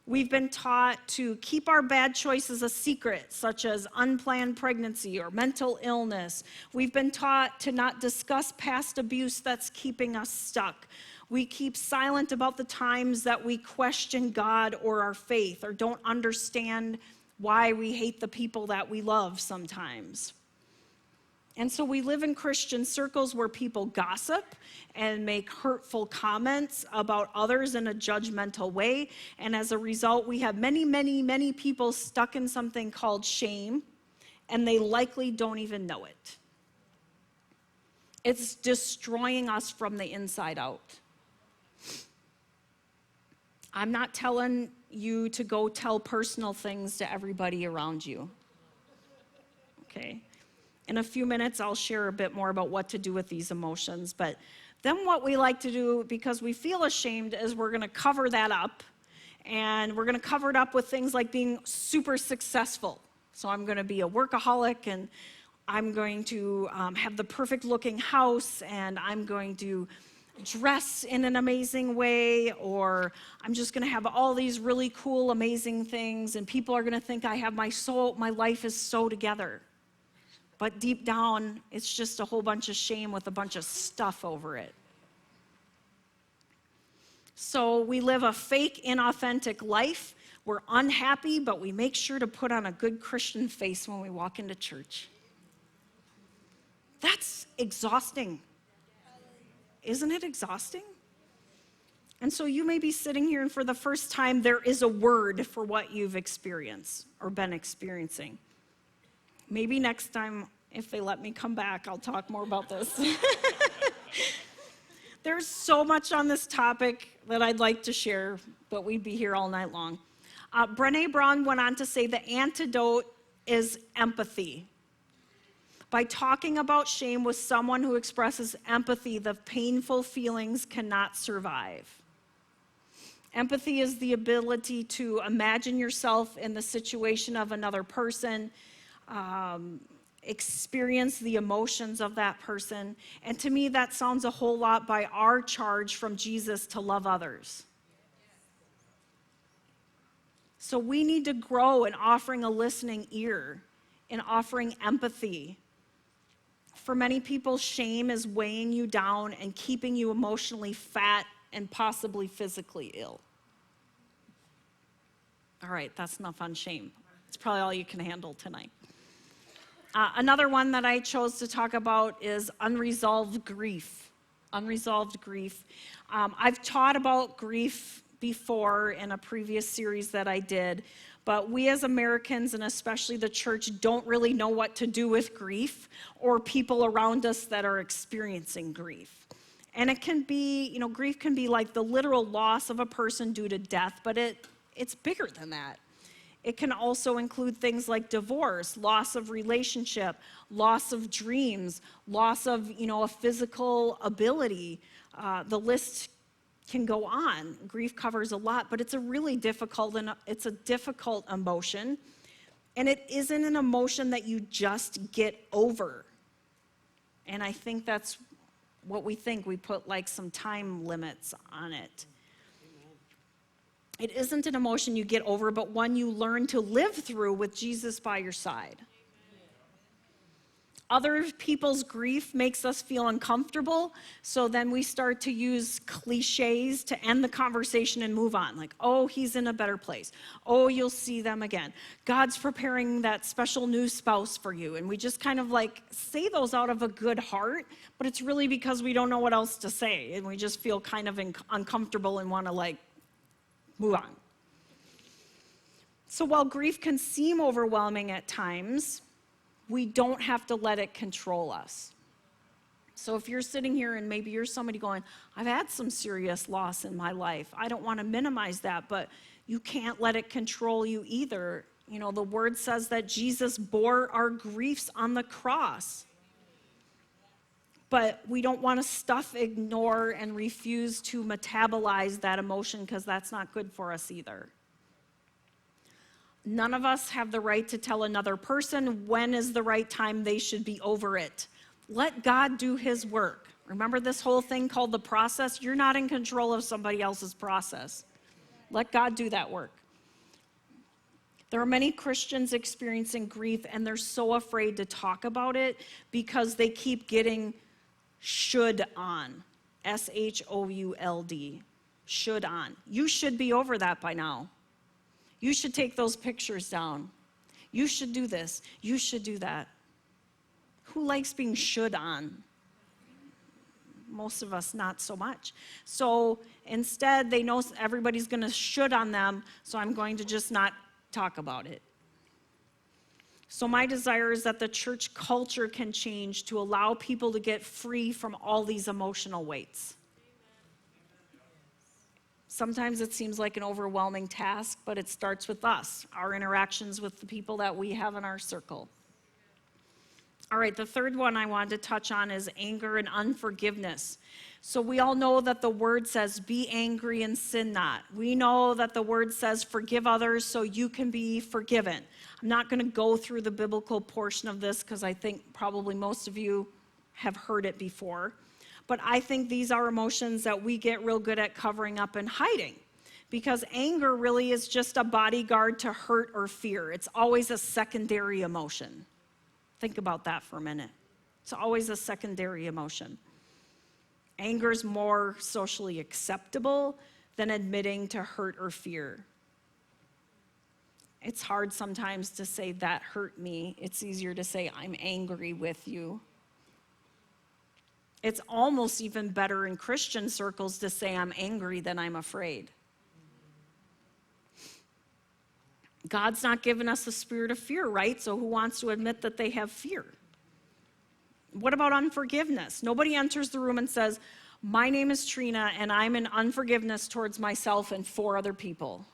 We've been taught to keep our bad choices a secret, such as unplanned pregnancy or mental illness. We've been taught to not discuss past abuse that's keeping us stuck. We keep silent about the times that we question God or our faith, or don't understand why we hate the people that we love sometimes. And so we live in Christian circles where people gossip and make hurtful comments about others in a judgmental way. And as a result, we have many, many, many people stuck in something called shame, and they likely don't even know it. It's destroying us from the inside out. I'm not telling you to go tell personal things to everybody around you. Okay? In a few minutes, I'll share a bit more about what to do with these emotions. But then what we like to do, because we feel ashamed, is we're going to cover that up. And we're going to cover it up with things like being super successful. So I'm going to be a workaholic, and I'm going to have the perfect looking house, and I'm going to dress in an amazing way, or I'm just going to have all these really cool, amazing things, and people are going to think I have my life is so together. But deep down, it's just a whole bunch of shame with a bunch of stuff over it. So we live a fake, inauthentic life. We're unhappy, but we make sure to put on a good Christian face when we walk into church. That's exhausting. Isn't it exhausting? And so you may be sitting here, and for the first time, there is a word for what you've experienced or been experiencing. Maybe next time, if they let me come back, I'll talk more about this. There's so much on this topic that I'd like to share, but we'd be here all night long. Brene Brown went on to say the antidote is empathy. By talking about shame with someone who expresses empathy, the painful feelings cannot survive. Empathy is the ability to imagine yourself in the situation of another person, experience the emotions of that person. And to me, that sounds a whole lot by our charge from Jesus to love others. So we need to grow in offering a listening ear, in offering empathy. For many people, shame is weighing you down and keeping you emotionally fat and possibly physically ill. All right, that's enough on shame. It's probably all you can handle tonight. Another one that I chose to talk about is unresolved grief. Unresolved grief. I've taught about grief before in a previous series that I did, but we as Americans, and especially the church, don't really know what to do with grief or people around us that are experiencing grief. And it can be, grief can be like the literal loss of a person due to death, but it's bigger than that. It can also include things like divorce, loss of relationship, loss of dreams, loss of, a physical ability. The list can go on. Grief covers a lot, but it's a really difficult emotion. And it isn't an emotion that you just get over. And I think that's what we think. We put like some time limits on it. It isn't an emotion you get over, but one you learn to live through with Jesus by your side. Other people's grief makes us feel uncomfortable, so then we start to use cliches to end the conversation and move on. Like, oh, he's in a better place. Oh, you'll see them again. God's preparing that special new spouse for you. And we just kind of like say those out of a good heart, but it's really because we don't know what else to say. And we just feel kind of uncomfortable and want to like move on. So while grief can seem overwhelming at times, we don't have to let it control us. So if you're sitting here and maybe you're somebody going, I've had some serious loss in my life. I don't want to minimize that, but you can't let it control you either. The word says that Jesus bore our griefs on the cross. But we don't want to stuff, ignore, and refuse to metabolize that emotion because that's not good for us either. None of us have the right to tell another person when is the right time they should be over it. Let God do his work. Remember this whole thing called the process? You're not in control of somebody else's process. Let God do that work. There are many Christians experiencing grief, and they're so afraid to talk about it because they keep getting should on. SHOULD. Should on. You should be over that by now. You should take those pictures down. You should do this. You should do that. Who likes being should on? Most of us, not so much. So instead, they know everybody's going to should on them, so I'm going to just not talk about it. So my desire is that the church culture can change to allow people to get free from all these emotional weights. Sometimes it seems like an overwhelming task, but it starts with us, our interactions with the people that we have in our circle. All right, the third one I wanted to touch on is anger and unforgiveness. So we all know that the word says, be angry and sin not. We know that the word says, forgive others so you can be forgiven. I'm not going to go through the biblical portion of this because I think probably most of you have heard it before. But I think these are emotions that we get real good at covering up and hiding, because anger really is just a bodyguard to hurt or fear. It's always a secondary emotion. Think about that for a minute. It's always a secondary emotion. Anger is more socially acceptable than admitting to hurt or fear. It's hard sometimes to say that hurt me. It's easier to say I'm angry with you. It's almost even better in Christian circles to say I'm angry than I'm afraid. God's not given us a spirit of fear, right? So who wants to admit that they have fear? What about unforgiveness? Nobody enters the room and says, my name is Treena, and I'm in unforgiveness towards myself and 4 other people.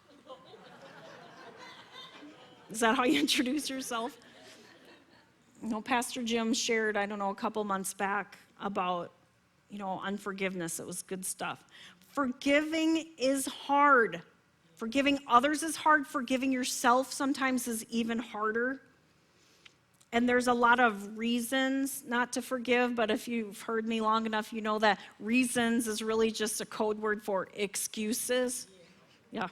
Is that how you introduce yourself? Pastor Jim shared, a couple months back about, unforgiveness. It was good stuff. Forgiving is hard. Forgiving others is hard. Forgiving yourself sometimes is even harder. And there's a lot of reasons not to forgive, but if you've heard me long enough, you know that reasons is really just a code word for excuses. Yeah.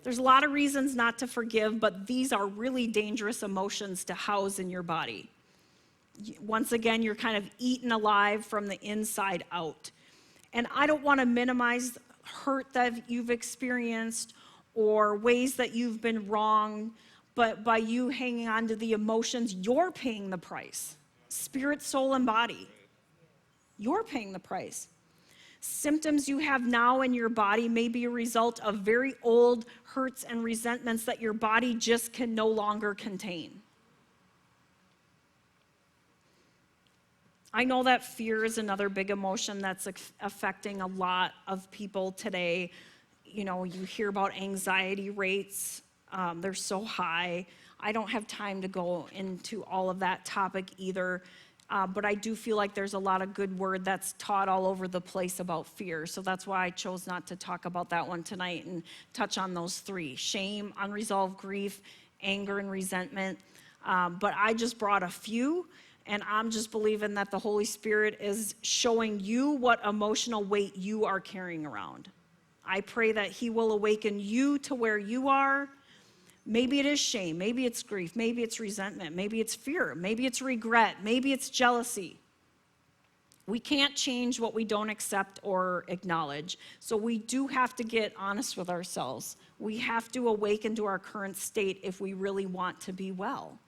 There's a lot of reasons not to forgive, but these are really dangerous emotions to house in your body. Once again, you're kind of eaten alive from the inside out. And I don't want to minimize hurt that you've experienced or ways that you've been wronged, but by you hanging on to the emotions, you're paying the price. Spirit, soul, and body. You're paying the price. Symptoms you have now in your body may be a result of very old hurts and resentments that your body just can no longer contain. I know that fear is another big emotion that's affecting a lot of people today. You know, you hear about anxiety rates. They're so high. I don't have time to go into all of that topic either. But I do feel like there's a lot of good word that's taught all over the place about fear. So that's why I chose not to talk about that one tonight and touch on those three: shame, unresolved grief, anger, and resentment. But I just brought a few, and I'm just believing that the Holy Spirit is showing you what emotional weight you are carrying around. I pray that He will awaken you to where you are. Maybe it is shame, maybe it's grief, maybe it's resentment, maybe it's fear, maybe it's regret, maybe it's jealousy. We can't change what we don't accept or acknowledge. So we do have to get honest with ourselves. We have to awaken to our current state if we really want to be well.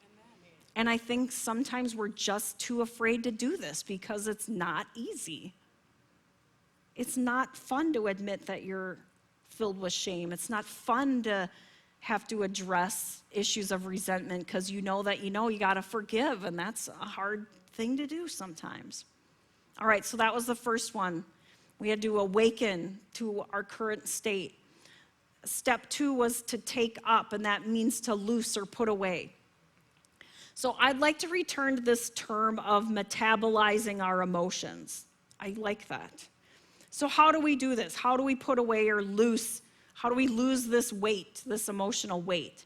And I think sometimes we're just too afraid to do this because it's not easy. It's not fun to admit that you're filled with shame. It's not fun to have to address issues of resentment because you got to forgive, and that's a hard thing to do sometimes. All right, so that was the first one. We had to awaken to our current state. Step 2 was to take up, and that means to loose or put away. So I'd like to return to this term of metabolizing our emotions. I like that. So how do we do this? How do we put away or loose? How do we lose this weight, this emotional weight?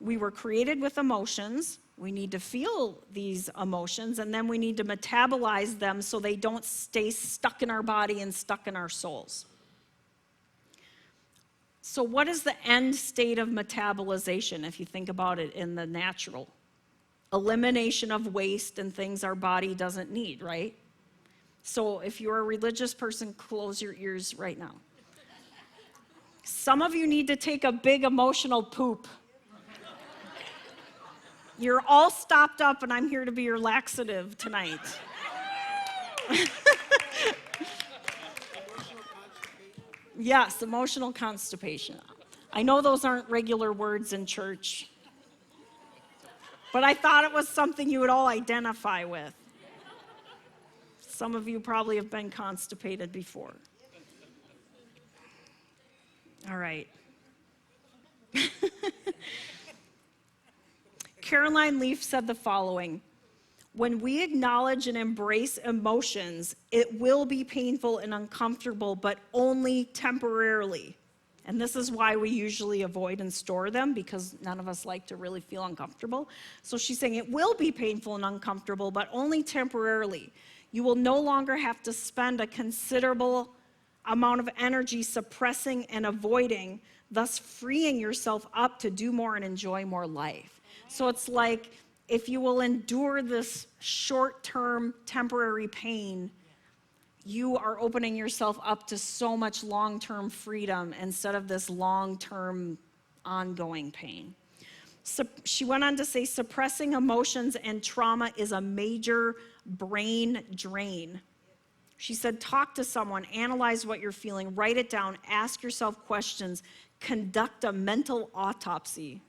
We were created with emotions. We need to feel these emotions, and then we need to metabolize them so they don't stay stuck in our body and stuck in our souls. So what is the end state of metabolization, if you think about it in the natural? Elimination of waste and things our body doesn't need, right? So if you're a religious person, close your ears right now. Some of you need to take a big emotional poop. You're all stopped up, and I'm here to be your laxative tonight. Yes, emotional constipation. I know those aren't regular words in church, but I thought it was something you would all identify with. Some of you probably have been constipated before. All right. Caroline Leaf said the following: when we acknowledge and embrace emotions, it will be painful and uncomfortable, but only temporarily. And this is why we usually avoid and store them, because none of us like to really feel uncomfortable. So she's saying it will be painful and uncomfortable, but only temporarily. You will no longer have to spend a considerable amount of energy suppressing and avoiding, thus freeing yourself up to do more and enjoy more life. So it's like, if you will endure this short-term, temporary pain, you are opening yourself up to so much long-term freedom instead of this long-term, ongoing pain. So she went on to say, suppressing emotions and trauma is a major brain drain. She said, talk to someone, analyze what you're feeling, write it down, ask yourself questions, conduct a mental autopsy.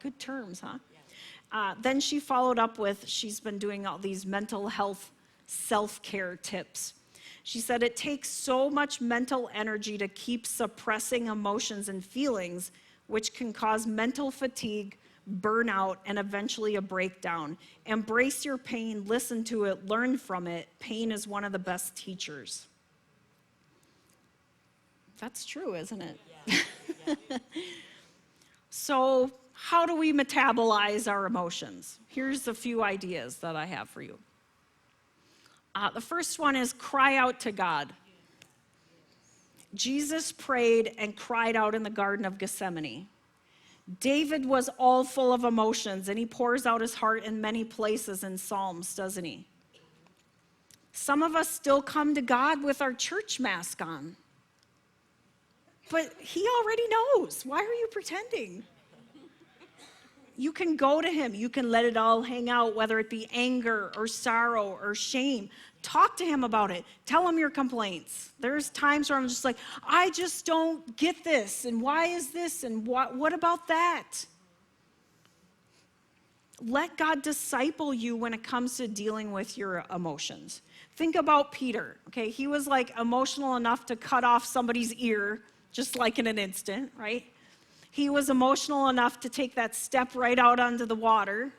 Good terms, huh? Then she followed up with, she's been doing all these mental health self-care tips. She said, it takes so much mental energy to keep suppressing emotions and feelings, which can cause mental fatigue, burnout, and eventually a breakdown. Embrace your pain, listen to it, learn from it. Pain is one of the best teachers. That's true, isn't it? Yeah. So, how do we metabolize our emotions? Here's a few ideas that I have for you. The first one is cry out to God. Jesus prayed and cried out in the Garden of Gethsemane. David was all full of emotions, and he pours out his heart in many places in Psalms, doesn't he? Some of us still come to God with our church mask on. But he already knows. Why are you pretending? You can go to him. You can let it all hang out, whether it be anger or sorrow or shame. Talk to him about it. Tell him your complaints. There's times where I'm just like, I just don't get this, and why is this, and what about that? Let God disciple you when it comes to dealing with your emotions. Think about Peter, okay? He was like emotional enough to cut off somebody's ear just like in an instant, right? He was emotional enough to take that step right out onto the water.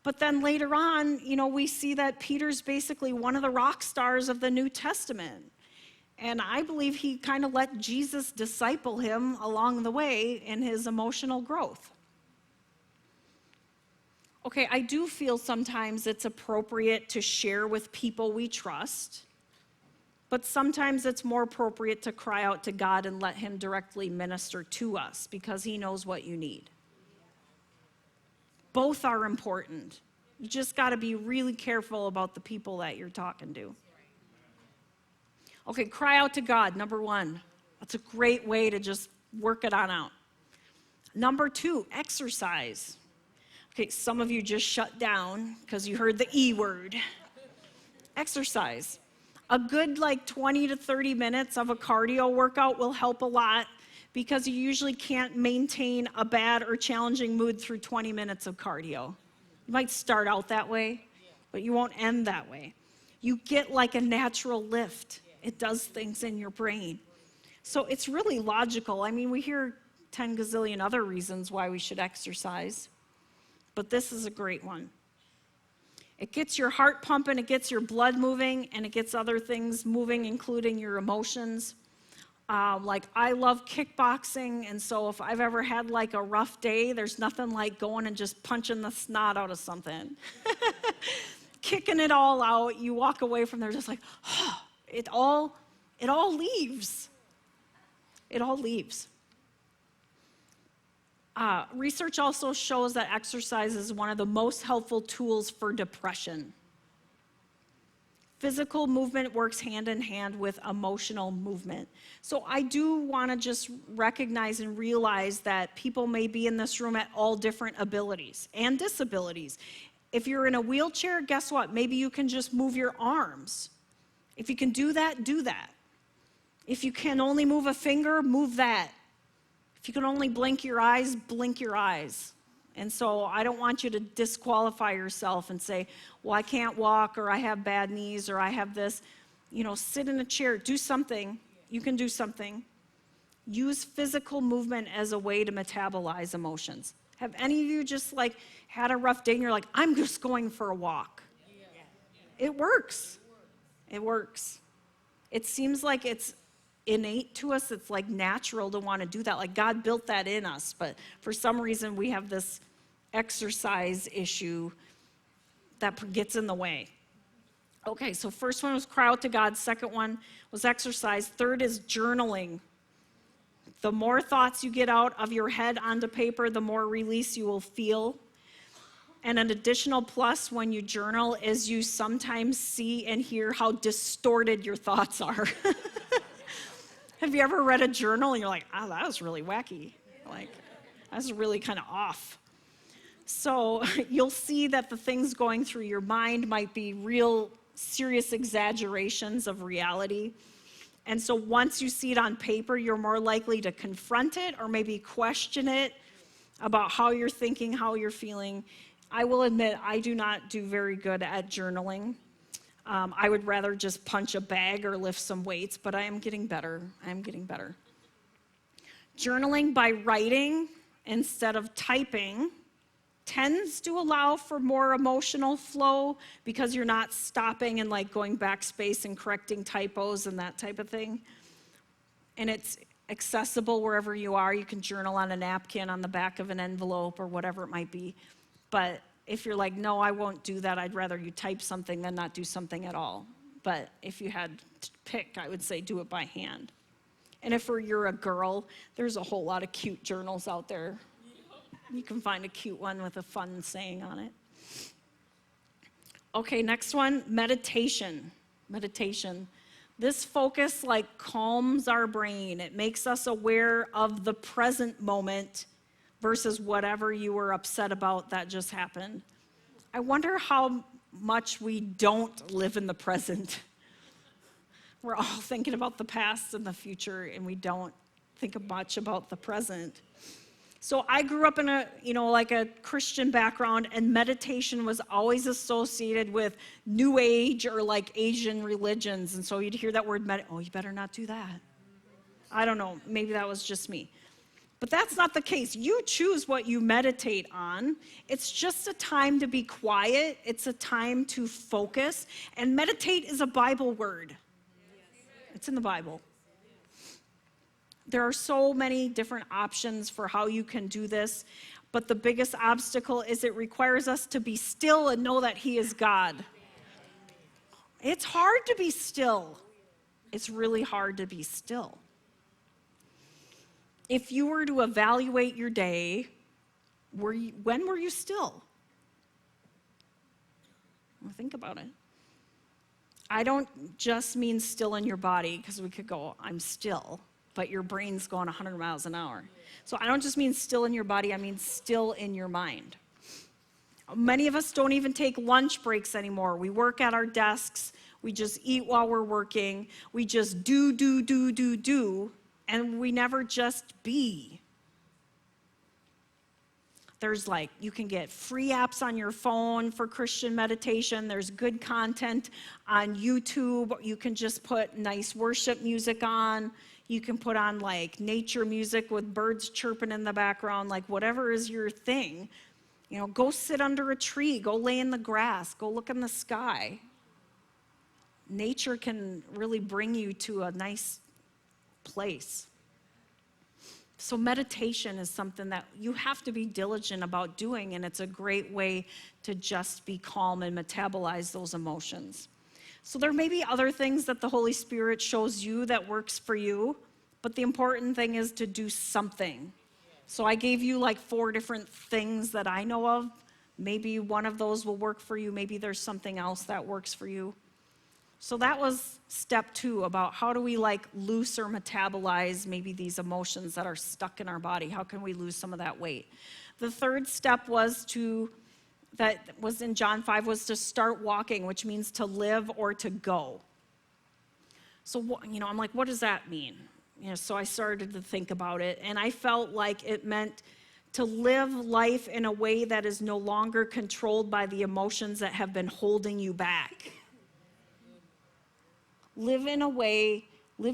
But then later on, we see that Peter's basically one of the rock stars of the New Testament. And I believe he kind of let Jesus disciple him along the way in his emotional growth. Okay, I do feel sometimes it's appropriate to share with people we trust, but sometimes it's more appropriate to cry out to God and let him directly minister to us because he knows what you need. Both are important. You just got to be really careful about the people that you're talking to. Okay, cry out to God, number 1. That's a great way to just work it on out. Number 2, exercise. Okay, some of you just shut down because you heard the E word. Exercise. A good 20 to 30 minutes of a cardio workout will help a lot because you usually can't maintain a bad or challenging mood through 20 minutes of cardio. You might start out that way, but you won't end that way. You get a natural lift. It does things in your brain. So it's really logical. I mean, we hear 10 gazillion other reasons why we should exercise, but this is a great one. It gets your heart pumping, it gets your blood moving, and it gets other things moving, including your emotions. I love kickboxing, and so if I've ever had a rough day, there's nothing like going and just punching the snot out of something. Kicking it all out, you walk away from there just it all leaves. It all leaves. Research also shows that exercise is one of the most helpful tools for depression. Physical movement works hand in hand with emotional movement. So I do want to just recognize and realize that people may be in this room at all different abilities and disabilities. If you're in a wheelchair, guess what? Maybe you can just move your arms. If you can do that, do that. If you can only move a finger, move that. If you can only blink your eyes, blink your eyes. And so I don't want you to disqualify yourself and say, well, I can't walk, or I have bad knees, or I have this. Sit in a chair, do something. You can do something. Use physical movement as a way to metabolize emotions. Have any of you just had a rough day and you're like, I'm just going for a walk? It works. It works. It seems like it's innate to us. It's natural to want to do that. God built that in us, but for some reason we have this exercise issue that gets in the way. Okay, so first one was cry out to God. Second one was exercise. Third is journaling. The more thoughts you get out of your head onto paper, the more release you will feel. And an additional plus when you journal is you sometimes see and hear how distorted your thoughts are. Have you ever read a journal and you're like, oh, that was really wacky. That's really kind of off. So you'll see that the things going through your mind might be real serious exaggerations of reality. And so once you see it on paper, you're more likely to confront it or maybe question it about how you're thinking, how you're feeling. I will admit, I do not do very good at journaling. I would rather just punch a bag or lift some weights, but I am getting better. Journaling by writing instead of typing tends to allow for more emotional flow because you're not stopping and going backspace and correcting typos and that type of thing. And it's accessible wherever you are. You can journal on a napkin, on the back of an envelope, or whatever it might be. But if you're no, I won't do that, I'd rather you type something than not do something at all. But if you had to pick, I would say do it by hand. And if you're a girl, there's a whole lot of cute journals out there. You can find a cute one with a fun saying on it. Okay, next one, meditation. Meditation. This focus calms our brain. It makes us aware of the present moment versus whatever you were upset about that just happened. I wonder how much we don't live in the present. We're all thinking about the past and the future, and we don't think much about the present. So I grew up in like a Christian background, and meditation was always associated with New Age or like Asian religions. And so you'd hear that word, oh, you better not do that. I don't know, maybe that was just me. But that's not the case. You choose what you meditate on. It's just a time to be quiet. It's a time to focus. And meditate is a Bible word. It's in the Bible. There are so many different options for how you can do this, but the biggest obstacle is it requires us to be still and know that He is God. It's hard to be still. It's really hard to be still. If you were to evaluate your day, when were you still? Well, think about it. I don't just mean still in your body, because we could go, I'm still, but your brain's going 100 miles an hour. So I don't just mean still in your body, I mean still in your mind. Many of us don't even take lunch breaks anymore. We work at our desks, we just eat while we're working, we just do, and we never just be. There's you can get free apps on your phone for Christian meditation. There's good content on YouTube. You can just put nice worship music on. You can put on nature music with birds chirping in the background, whatever is your thing. Go sit under a tree, go lay in the grass, go look in the sky. Nature can really bring you to a nice place. So meditation is something that you have to be diligent about doing, and it's a great way to just be calm and metabolize those emotions. So there may be other things that the Holy Spirit shows you that works for you, but the important thing is to do something. So I gave you 4 different things that I know of. Maybe one of those will work for you. Maybe there's something else that works for you. So that was step 2 about how do we loose or metabolize maybe these emotions that are stuck in our body. How can we lose some of that weight? The third step that was in John 5 was to start walking, which means to live or to go. So, I'm what does that mean? So I started to think about it, and I felt like it meant to live life in a way that is no longer controlled by the emotions that have been holding you back. Live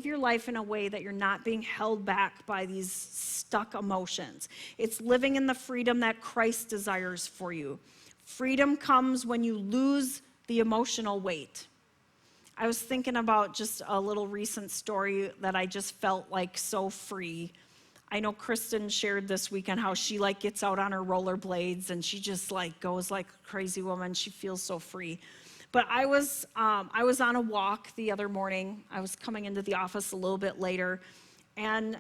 your life in a way that you're not being held back by these stuck emotions. It's living in the freedom that Christ desires for you. Freedom comes when you lose the emotional weight. I was thinking about just a little recent story that I just felt so free. I know Kristen shared this weekend how she gets out on her rollerblades and she just goes like a crazy woman. She feels so free. But I was on a walk the other morning. I was coming into the office a little bit later, and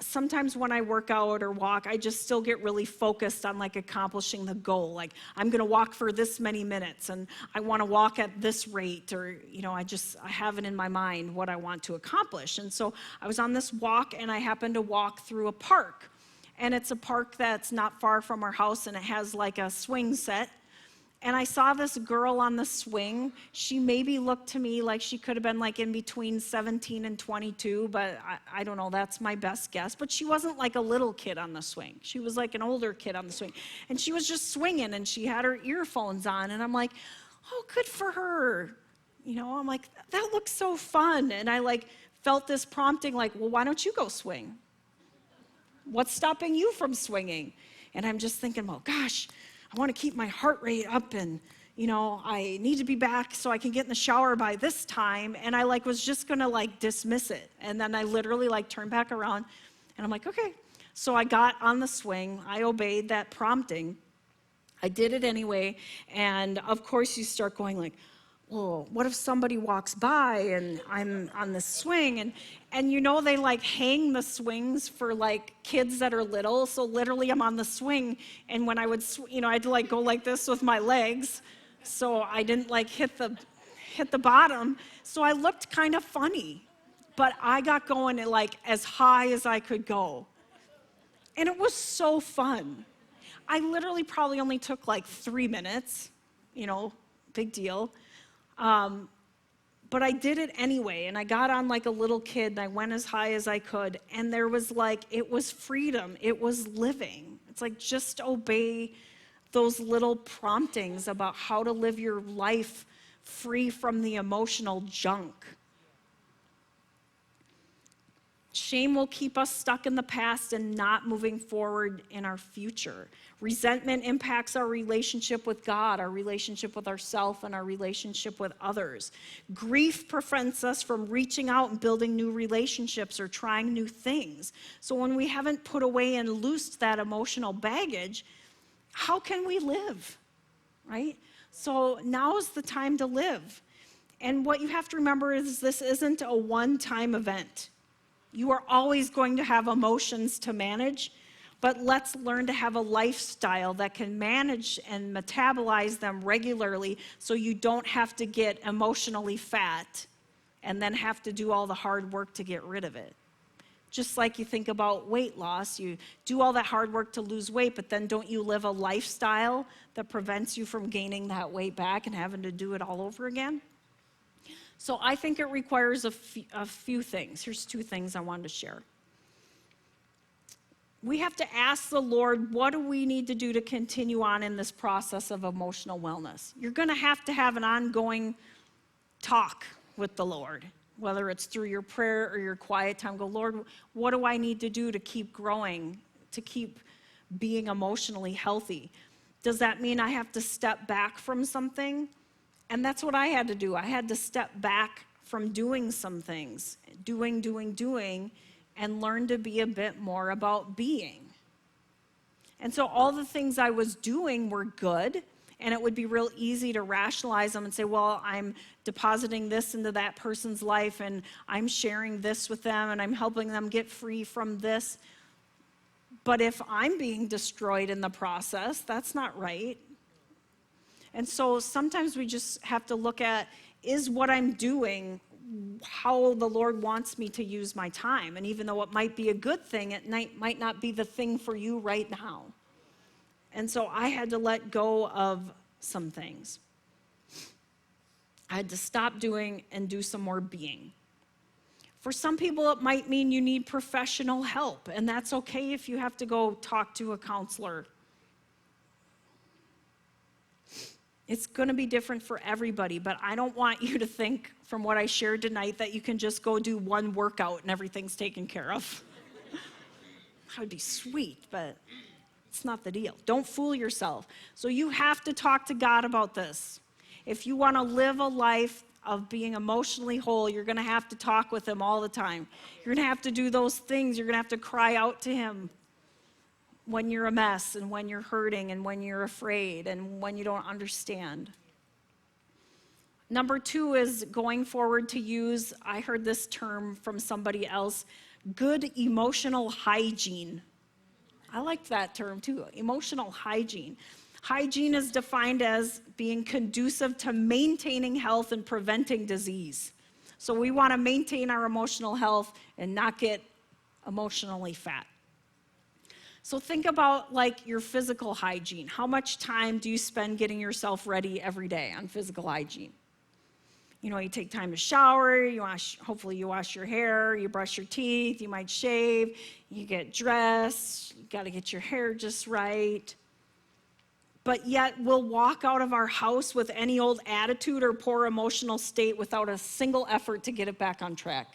sometimes when I work out or walk, I just still get really focused on accomplishing the goal. I'm going to walk for this many minutes, and I want to walk at this rate, or I have it in my mind what I want to accomplish. And so I was on this walk, and I happened to walk through a park, and it's a park that's not far from our house, and it has a swing set. And I saw this girl on the swing. She maybe looked to me like she could have been in between 17 and 22, but I don't know, that's my best guess. But she wasn't a little kid on the swing. She was an older kid on the swing. And she was just swinging, and she had her earphones on, and I'm oh, good for her. I'm that looks so fun. And I felt this prompting well, why don't you go swing? What's stopping you from swinging? And I'm just thinking, well, gosh, I want to keep my heart rate up, and, I need to be back so I can get in the shower by this time. And I was just going to dismiss it. And then I literally turned back around, and I'm okay. So I got on the swing. I obeyed that prompting. I did it anyway. And of course you start going well, what if somebody walks by and I'm on the swing? And they hang the swings for kids that are little. So literally I'm on the swing, and when I would, I had to go like this with my legs, so I didn't hit the bottom. So I looked kind of funny, but I got going at as high as I could go, and it was so fun. I literally probably only took 3 minutes, big deal. But I did it anyway, and I got on like a little kid, and I went as high as I could, and there was like, it was freedom, it was living. It's like, just obey those little promptings about how to live your life free from the emotional junk. Shame will keep us stuck in the past and not moving forward in our future. Resentment impacts our relationship with God, our relationship with ourselves, and our relationship with others. Grief prevents us from reaching out and building new relationships or trying new things. So when we haven't put away and loosed that emotional baggage, how can we live, right? So now's the time to live. And what you have to remember is this isn't a one-time event. You are always going to have emotions to manage, but let's learn to have a lifestyle that can manage and metabolize them regularly so you don't have to get emotionally fat and then have to do all the hard work to get rid of it. Just like you think about weight loss, you do all that hard work to lose weight, but then don't you live a lifestyle that prevents you from gaining that weight back and having to do it all over again? So I think it requires a few things. Here's 2 things I wanted to share. We have to ask the Lord, what do we need to do to continue on in this process of emotional wellness? You're going to have an ongoing talk with the Lord, whether it's through your prayer or your quiet time. Go, Lord, what do I need to do to keep growing, to keep being emotionally healthy? Does that mean I have to step back from something? And that's what I had to do. I had to step back from doing some things, doing, and learn to be a bit more about being. And so all the things I was doing were good, and it would be real easy to rationalize them and say, well, I'm depositing this into that person's life, and I'm sharing this with them, and I'm helping them get free from this. But if I'm being destroyed in the process, that's not right. And so sometimes we just have to look at, is what I'm doing how the Lord wants me to use my time? And even though it might be a good thing, it might not be the thing for you right now. And so I had to let go of some things. I had to stop doing and do some more being. For some people, it might mean you need professional help, and that's okay if you have to go talk to a counselor. It's going to be different for everybody, but I don't want you to think from what I shared tonight that you can just go do one workout and everything's taken care of. That would be sweet, but it's not the deal. Don't fool yourself. So you have to talk to God about this. If you want to live a life of being emotionally whole, you're going to have to talk with Him all the time. You're going to have to do those things. You're going to have to cry out to Him when you're a mess and when you're hurting and when you're afraid and when you don't understand. Number 2 is going forward to use, I heard this term from somebody else, good emotional hygiene. I liked that term too, emotional hygiene. Hygiene is defined as being conducive to maintaining health and preventing disease. So we want to maintain our emotional health and not get emotionally fat. So think about like your physical hygiene. How much time do you spend getting yourself ready every day on physical hygiene? You know, you take time to shower, hopefully you wash your hair, you brush your teeth, you might shave, you get dressed, you got to get your hair just right. But yet we'll walk out of our house with any old attitude or poor emotional state without a single effort to get it back on track.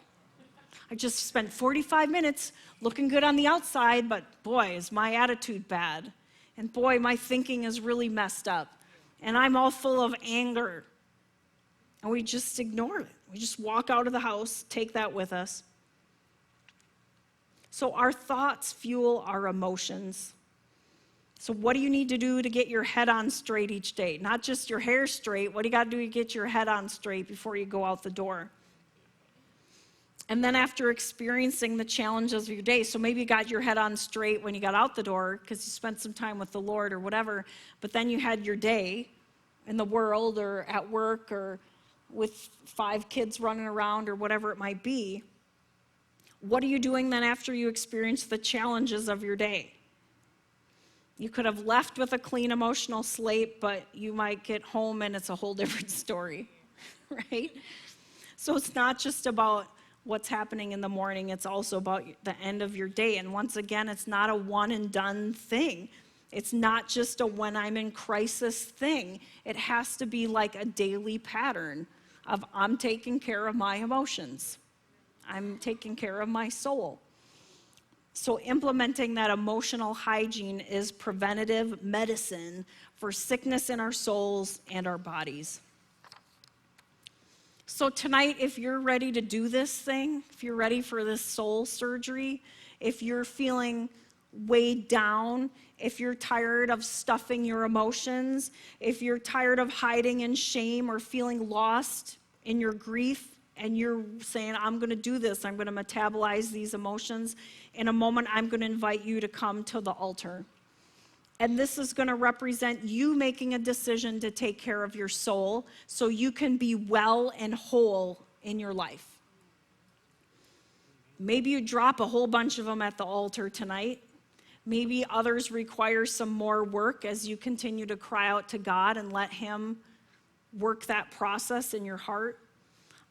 I just spent 45 minutes looking good on the outside, but boy, is my attitude bad. And boy, my thinking is really messed up. And I'm all full of anger. And we just ignore it. We just walk out of the house, take that with us. So our thoughts fuel our emotions. So what do you need to do to get your head on straight each day? Not just your hair straight. What do you got to do to get your head on straight before you go out the door? And then after experiencing the challenges of your day, so maybe you got your head on straight when you got out the door because you spent some time with the Lord or whatever, but then you had your day in the world or at work or with 5 kids running around or whatever it might be. What are you doing then after you experience the challenges of your day? You could have left with a clean emotional slate, but you might get home and it's a whole different story, right? So it's not just about what's happening in the morning, it's also about the end of your day. And once again, it's not a one and done thing. It's not just a when I'm in crisis thing. It has to be like a daily pattern of I'm taking care of my emotions. I'm taking care of my soul. So implementing that emotional hygiene is preventative medicine for sickness in our souls and our bodies. So tonight, if you're ready to do this thing, if you're ready for this soul surgery, if you're feeling weighed down, if you're tired of stuffing your emotions, if you're tired of hiding in shame or feeling lost in your grief, and you're saying, I'm going to do this, I'm going to metabolize these emotions, in a moment I'm going to invite you to come to the altar. And this is going to represent you making a decision to take care of your soul so you can be well and whole in your life. Maybe you drop a whole bunch of them at the altar tonight. Maybe others require some more work as you continue to cry out to God and let Him work that process in your heart.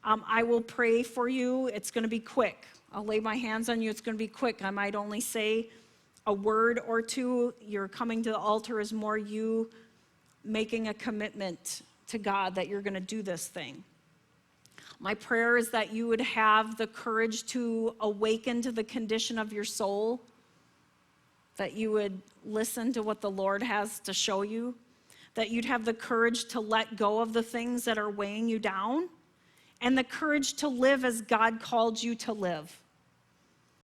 I will pray for you. It's going to be quick. I'll lay my hands on you. It's going to be quick. I might only say a word or two. Your coming to the altar is more you making a commitment to God that you're going to do this thing. My prayer is that you would have the courage to awaken to the condition of your soul, that you would listen to what the Lord has to show you, that you'd have the courage to let go of the things that are weighing you down, and the courage to live as God called you to live.